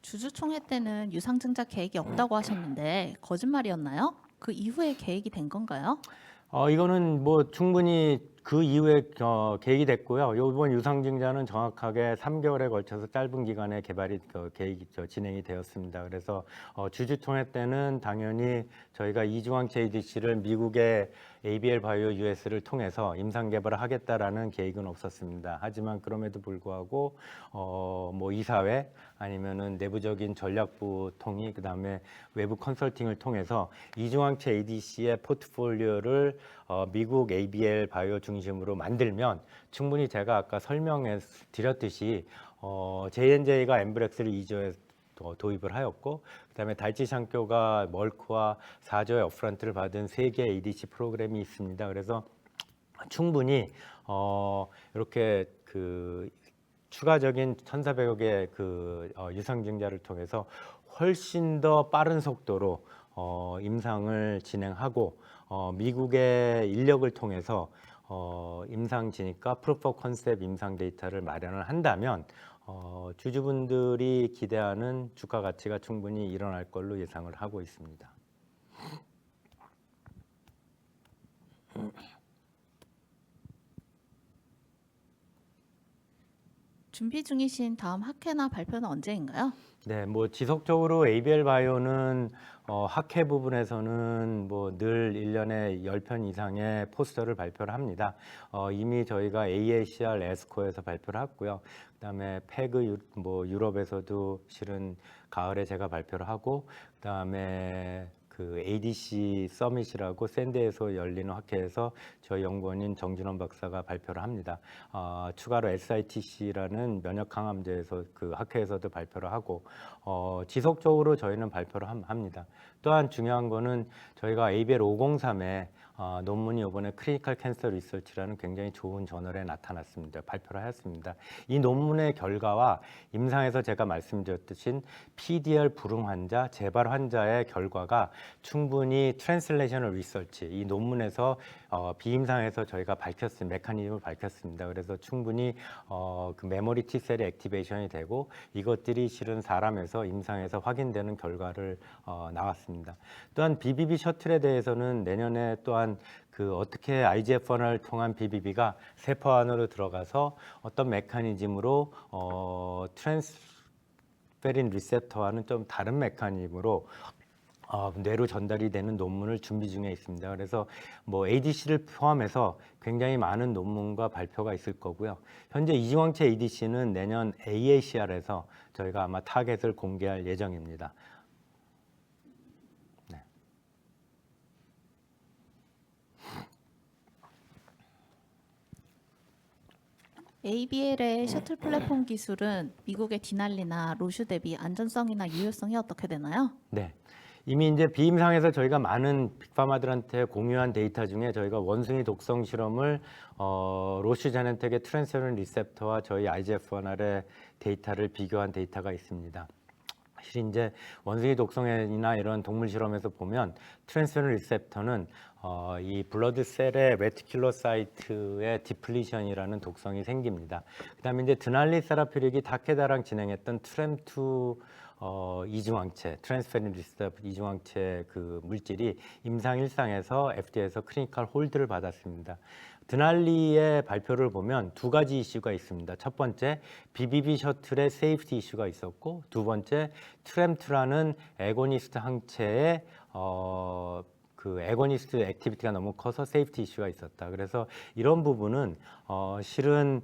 주주총회 때는 유상증자 계획이 없다고 하셨는데 거짓말이었나요? 그 이후에 계획이 된 건가요?
이거는 뭐 충분히 그 이후에 계획이 됐고요. 이번 유상증자는 정확하게 3개월에 걸쳐서 짧은 기간에 개발이 계획이 진행이 되었습니다. 그래서 주주총회 때는 당연히 저희가 이중항체 ADC를 미국의 ABL 바이오 US를 통해서 임상 개발을 하겠다라는 계획은 없었습니다. 하지만 그럼에도 불구하고 뭐 이사회 아니면은 내부적인 전략부 통이 그다음에 외부 컨설팅을 통해서 이중항체 ADC의 포트폴리오를 미국 ABL 바이오 중심으로 만들면 충분히 제가 아까 설명해 드렸듯이 J&J가 엠브렉스를 2조에 도입을 하였고 그다음에 달지샹교가 멀크와 4조의 업프런트를 받은 3개 ADC 프로그램이 있습니다. 그래서 충분히 이렇게 그 추가적인 1,400여 개의 그 유상증자를 통해서 훨씬 더 빠른 속도로 임상을 진행하고 미국의 인력을 통해서 임상 진입과 프루프 오브 컨셉 임상 데이터를 마련을 한다면 주주분들이 기대하는 주가 가치가 충분히 일어날 걸로 예상을 하고 있습니다.
준비 중이신 다음 학회나 발표는 언제인가요?
네, 뭐 지속적으로 ABL 바이오는 학회 부분에서는 뭐 늘 1년에 10편 이상의 포스터를 발표를 합니다. 이미 저희가 AACR 에스코에서 발표를 했고요. 그다음에 패그 뭐 유럽에서도 실은 가을에 제가 발표를 하고 그다음에 그 ADC 서밋이라고 샌드에서 열리는 학회에서 저희 연구원인 정진원 박사가 발표를 합니다. 추가로 SITC라는 면역 항암제에서 그 학회에서도 발표를 하고 지속적으로 저희는 발표를 합니다. 또한 중요한 거는 저희가 ABL 503에 논문이 이번에 크리니컬 캔서 리서치라는 굉장히 좋은 저널에 나타났습니다. 발표를 하였습니다. 이 논문의 결과와 임상에서 제가 말씀드렸듯이 PDR 불응 환자, 재발 환자의 결과가 충분히 트랜슬레이셔널 리서치 이 논문에서 비임상에서 저희가 메커니즘을 밝혔습니다. 그래서 충분히 그 메모리 T셀의 액티베이션이 되고 이것들이 실은 사람에서 임상에서 확인되는 결과를 나왔습니다. 또한 BBB 셔틀에 대해서는 내년에 또한 그 어떻게 IGF-1을 통한 BBB가 세포 안으로 들어가서 어떤 메커니즘으로 트랜스페린 리셉터와는 좀 다른 메커니즘으로 뇌로 전달이 되는 논문을 준비 중에 있습니다. 그래서 뭐 ADC를 포함해서 굉장히 많은 논문과 발표가 있을 거고요. 현재 이중항체 ADC는 내년 AACR에서 저희가 아마 타겟을 공개할 예정입니다. 네.
ABL의 셔틀 플랫폼 기술은 미국의 디날리나 로슈 대비 안전성이나 유효성이 어떻게 되나요?
네. 이미 이제 비임상에서 저희가 많은 빅파마들한테 공유한 데이터 중에 저희가 원숭이 독성 실험을 로슈 제넨텍의 트랜스페런 리셉터와 저희 IGF-1R의 데이터를 비교한 데이터가 있습니다. 사실 이제 원숭이 독성이나 이런 동물 실험에서 보면 트랜스페런 리셉터는 이 블러드 셀의 레티큘로사이트의 디플리션이라는 독성이 생깁니다. 그다음에 이제 드날리 세라피릭이 타케다랑 진행했던 트램2 이중항체, 트랜스페린 리셉터 이중항체 그 물질이 임상 1상에서 FDA에서 크리니컬 홀드를 받았습니다. 드날리의 발표를 보면 두 가지 이슈가 있습니다. 첫 번째, BBB 셔틀의 세이프티 이슈가 있었고, 두 번째, 트램2라는 에고니스트 항체의 그 에고니스트 액티비티가 너무 커서 세이프티 이슈가 있었다. 그래서 이런 부분은 실은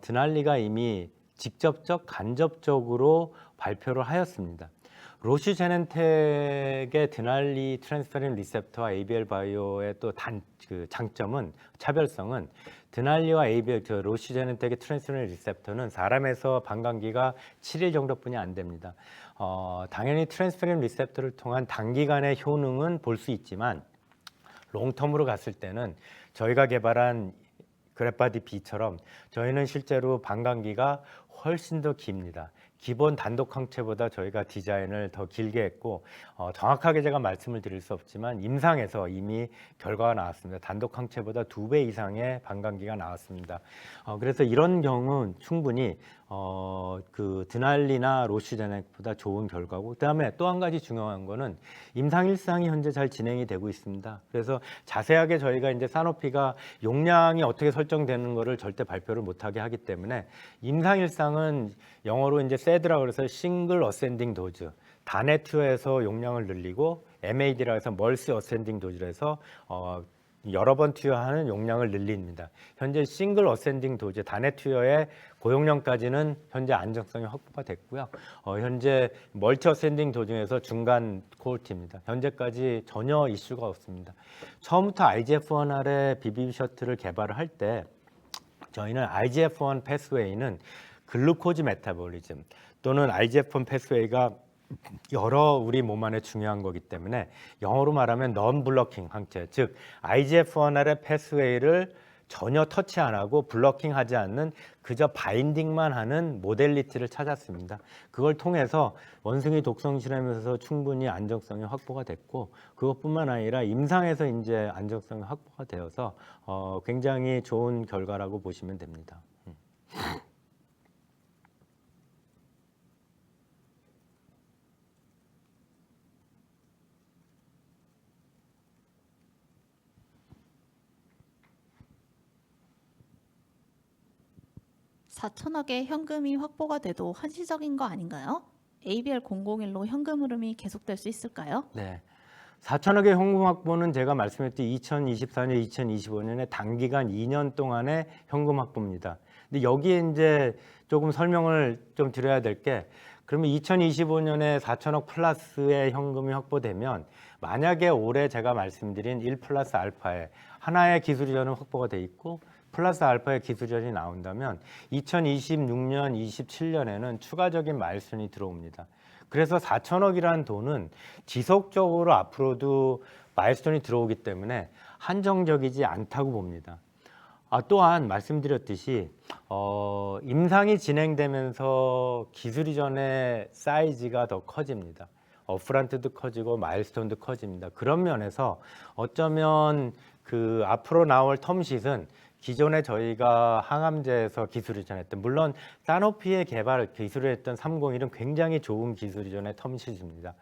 드날리가 이미 직접적, 간접적으로 발표를 하였습니다. 로슈 제넨텍의 드날리 트랜스페린 리셉터와 ABL 바이오의 또 그 장점은 차별성은 드날리와 ABL, 로시제넨텍의 트랜스페린 리셉터는 사람에서 방광기가 7일 정도뿐이 안 됩니다. 당연히 트랜스페린 리셉터를 통한 단기간의 효능은 볼 수 있지만 롱텀으로 갔을 때는 저희가 개발한 그래파디 B처럼 저희는 실제로 방광기가 훨씬 더 깁니다. 기본 단독 항체보다 저희가 디자인을 더 길게 했고 정확하게 제가 말씀을 드릴 수 없지만 임상에서 이미 결과가 나왔습니다. 단독 항체보다 2배 이상의 방광기가 나왔습니다. 그래서 이런 경우는 충분히 그 드날리나 로시제넥보다 좋은 결과고, 그다음에 또 한 가지 중요한 거는 임상 1상이 현재 잘 진행이 되고 있습니다. 그래서 자세하게 저희가 이제 사노피가 용량이 어떻게 설정되는 거를 절대 발표를 못하게 하기 때문에 임상 1상은 영어로 이제 SAD라고 해서 싱글 어센딩 도즈, 단회 투여해서 용량을 늘리고 MAD라고 해서 멀시 어센딩 도즈로 해서 여러 번 투여하는 용량을 늘립니다. 현재 싱글 어센딩 도즈, 단회 투여의 고용량까지는 현재 안정성이 확보가 됐고요. 현재 멀티 어센딩 도중에서 중간 코호르트입니다. 현재까지 전혀 이슈가 없습니다. 처음부터 IGF-1R의 BBB 셔틀을 개발을 할 때 저희는 IGF-1 패스웨이는 글루코즈 메타볼리즘 또는 IGF-1 패스웨이가 여러 우리 몸 안에 중요한 거기 때문에 영어로 말하면 non 블러킹 항체, 즉 IGF-1R의 패스웨이를 전혀 터치 안 하고 블러킹하지 않는 그저 바인딩만 하는 모델리티를 찾았습니다. 그걸 통해서 원숭이 독성 실험에서 충분히 안정성이 확보가 됐고, 그것뿐만 아니라 임상에서 이제 안정성이 확보가 되어서 굉장히 좋은 결과라고 보시면 됩니다.
(4천억의) 현금이 확보가 돼도 한시적인 거 아닌가요? ABL001로 현금 흐름이 계속될 수 있을까요?
네. 4천억의 현금 확보는 제가 말씀했듯이 2024년, 2025년에 단기간 2년 동안의 현금 확보입니다. 근데 여기에 이제 조금 설명을 좀 드려야 될 게, 그러면 2025년에 4천억 플러스의 현금이 확보되면 만약에 올해 제가 말씀드린 1 플러스 알파의 하나의 기술이전은 확보가 돼 있고 플러스 알파의 기술전이 나온다면 2026년, 27년에는 추가적인 마일스톤이 들어옵니다. 그래서 4천억이라는 돈은 지속적으로 앞으로도 마일스톤이 들어오기 때문에 한정적이지 않다고 봅니다. 또한 말씀드렸듯이 임상이 진행되면서 기술 이전의 사이즈가 더 커집니다. 업프런트도 커지고 마일스톤도 커집니다. 그런 면에서 어쩌면 그 앞으로 나올 텀시즌, 기존에 저희가 항암제에서 기술 이전했던, 물론 사노피의 개발 기술을 했던 301은 굉장히 좋은 기술 이전의 텀시즈입니다.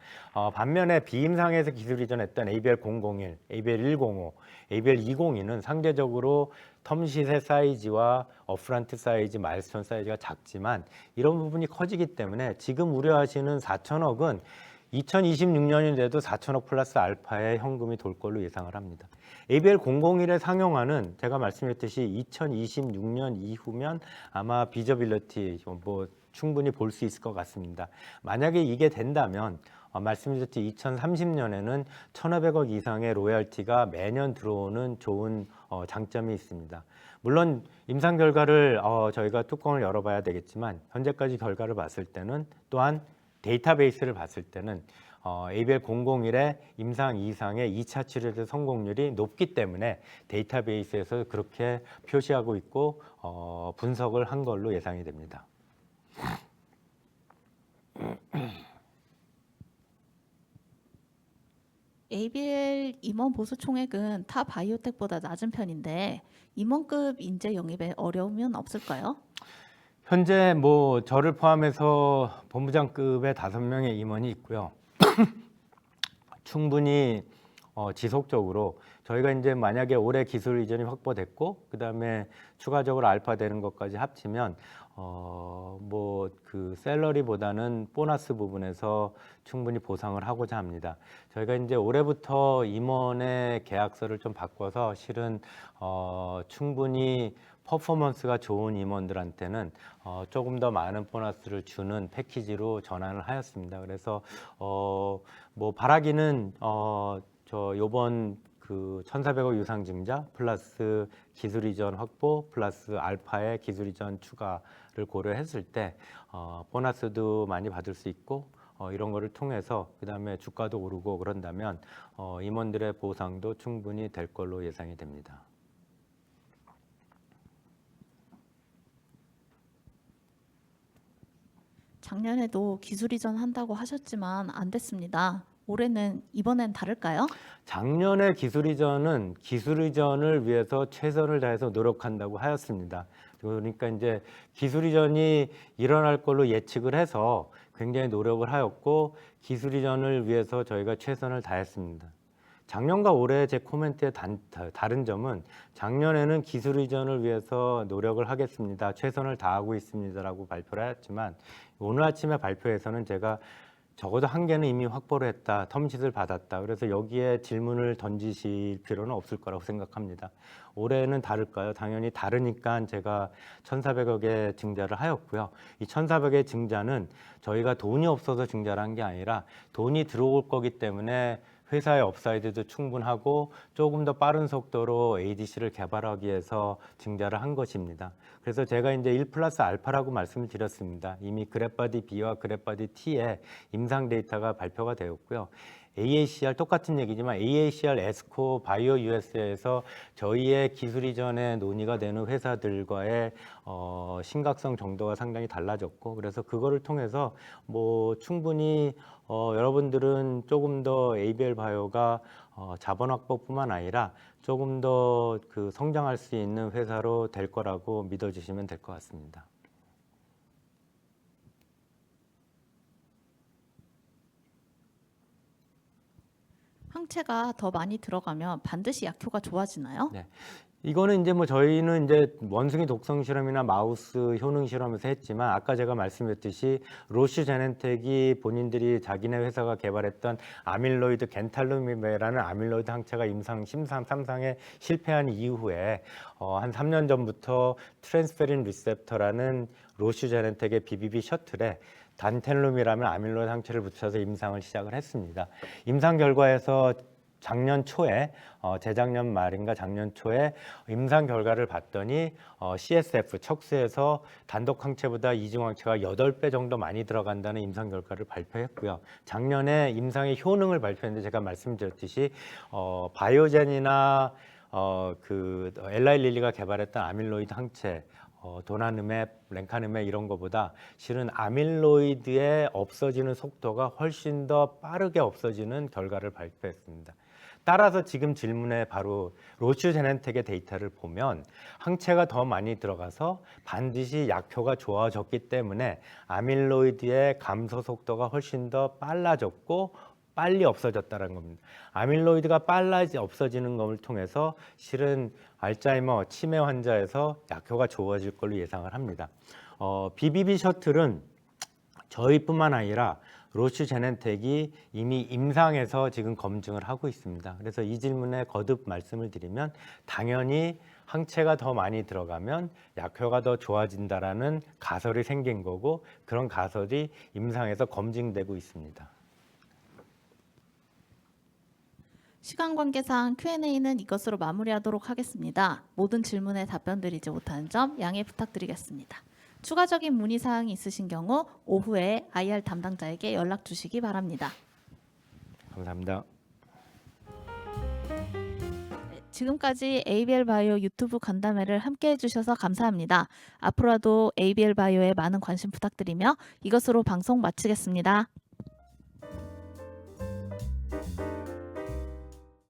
반면에 비임상에서 기술 이전했던 ABL001, ABL105, ABL202는 상대적으로 텀시의 사이즈와 업프런트 사이즈, 마일스톤 사이즈가 작지만 이런 부분이 커지기 때문에 지금 우려하시는 4천억은 2026년이 돼도 4천억 플러스 알파의 현금이 돌 걸로 예상을 합니다. ABL001의 상용화는 제가 말씀드렸듯이 2026년 이후면 아마 비저빌리티 충분히 볼 수 있을 것 같습니다. 만약에 이게 된다면 말씀드렸듯이 2030년에는 1,500억 이상의 로열티가 매년 들어오는 좋은 장점이 있습니다. 물론 임상 결과를 저희가 뚜껑을 열어봐야 되겠지만 현재까지 결과를 봤을 때는, 또한 데이터베이스를 봤을 때는 ABL001의 임상 이상의 2차 치료제 성공률이 높기 때문에 데이터베이스에서 그렇게 표시하고 있고 분석을 한 걸로 예상이 됩니다.
ABL 임원 보수 총액은 타 바이오텍보다 낮은 편인데 임원급 인재 영입에 어려움은 없을까요?
현재 저를 포함해서 본부장급의 5명의 임원이 있고요. 충분히 지속적으로 저희가 이제 만약에 올해 기술 이전이 확보됐고 그다음에 추가적으로 알파 되는 것까지 합치면 그 샐러리보다는 보너스 부분에서 충분히 보상을 하고자 합니다. 저희가 이제 올해부터 임원의 계약서를 좀 바꿔서 실은 충분히 퍼포먼스가 좋은 임원들한테는 조금 더 많은 보너스를 주는 패키지로 전환을 하였습니다. 그래서 바라기는 저 요번 그 1,400억 유상증자 플러스 기술 이전 확보 플러스 알파의 기술 이전 추가를 고려했을 때 보너스도 많이 받을 수 있고 이런 거를 통해서 그다음에 주가도 오르고 그런다면 임원들의 보상도 충분히 될 걸로 예상이 됩니다.
작년에도 기술 이전 한다고 하셨지만 안 됐습니다. 올해는 이번엔 다를까요?
작년에 기술 이전은 기술 이전을 위해서 최선을 다해서 노력한다고 하였습니다. 그러니까 이제 기술 이전이 일어날 걸로 예측을 해서 굉장히 노력을 하였고 기술 이전을 위해서 저희가 최선을 다했습니다. 작년과 올해 제 코멘트의 다른 점은 작년에는 기술 이전을 위해서 노력을 하겠습니다. 최선을 다하고 있습니다라고 발표를 하였지만 오늘 아침에 발표에서는 제가 적어도 한 개는 이미 확보를 했다, 텀짓을 받았다. 그래서 여기에 질문을 던지실 필요는 없을 거라고 생각합니다. 올해는 다를까요? 당연히 다르니까 제가 1,400억의 증자를 하였고요. 이 1,400억의 증자는 저희가 돈이 없어서 증자를 한 게 아니라 돈이 들어올 거기 때문에 회사의 업사이드도 충분하고 조금 더 빠른 속도로 ADC를 개발하기 위해서 증자를 한 것입니다. 그래서 제가 이제 1 플러스 알파라고 말씀을 드렸습니다. 이미 그래프바디 B와 그래프바디 T의 임상 데이터가 발표가 되었고요. AACR 똑같은 얘기지만 AACR, 에스코, 바이오 USA에서 저희의 기술 이전에 논의가 되는 회사들과의 심각성 정도가 상당히 달라졌고 그래서 그거를 통해서 뭐 충분히 여러분들은 조금 더 ABL 바이오가 자본 확보뿐만 아니라 조금 더 그 성장할 수 있는 회사로 될 거라고 믿어주시면 될 것 같습니다.
항체가 더 많이 들어가면 반드시 약효가 좋아지나요?
네. 이거는 이제 뭐 저희는 이제 원숭이 독성 실험이나 마우스 효능 실험에서 했지만 아까 제가 말씀드렸듯이 로슈 제넨텍이 본인들이 자기네 회사가 개발했던 아밀로이드 겐탈루미베라는 아밀로이드 항체가 임상 심상 3상에 실패한 이후에 한 3년 전부터 트랜스페린 리셉터라는 로슈 제넨텍의 BBB 셔틀에 단텔룸이라는 아밀로이드 항체를 붙여서 임상을 시작을 했습니다. 임상 결과에서 작년 초에 재작년 말인가 작년 초에 임상 결과를 봤더니 CSF 척수에서 단독 항체보다 이중 항체가 8배 정도 많이 들어간다는 임상 결과를 발표했고요. 작년에 임상의 효능을 발표했는데 제가 말씀드렸듯이 바이오젠이나 그 엘라이 릴리가 개발했던 아밀로이드 항체 도나누맵, 렌카누맵 이런 거보다 실은 아밀로이드의 없어지는 속도가 훨씬 더 빠르게 없어지는 결과를 발표했습니다. 따라서 지금 질문에 바로 로슈 제넨텍의 데이터를 보면 항체가 더 많이 들어가서 반드시 약효가 좋아졌기 때문에 아밀로이드의 감소 속도가 훨씬 더 빨라졌고 빨리 없어졌다는 겁니다. 아밀로이드가 빨리 없어지는 것을 통해서 실은 알츠하이머 치매 환자에서 약효가 좋아질 걸로 예상을 합니다. BBB 셔틀은 저희뿐만 아니라 로슈 제넨텍이 이미 임상에서 지금 검증을 하고 있습니다. 그래서 이 질문에 거듭 말씀을 드리면 당연히 항체가 더 많이 들어가면 약효가 더 좋아진다라는 가설이 생긴 거고 그런 가설이 임상에서 검증되고 있습니다.
시간 관계상 Q&A는 이것으로 마무리하도록 하겠습니다. 모든 질문에 답변 드리지 못하는 점 양해 부탁드리겠습니다. 추가적인 문의 사항이 있으신 경우 오후에 IR 담당자에게 연락 주시기 바랍니다.
감사합니다.
지금까지 ABL 바이오 유튜브 간담회를 함께 해주셔서 감사합니다. 앞으로도 ABL 바이오에 많은 관심 부탁드리며 이것으로 방송 마치겠습니다.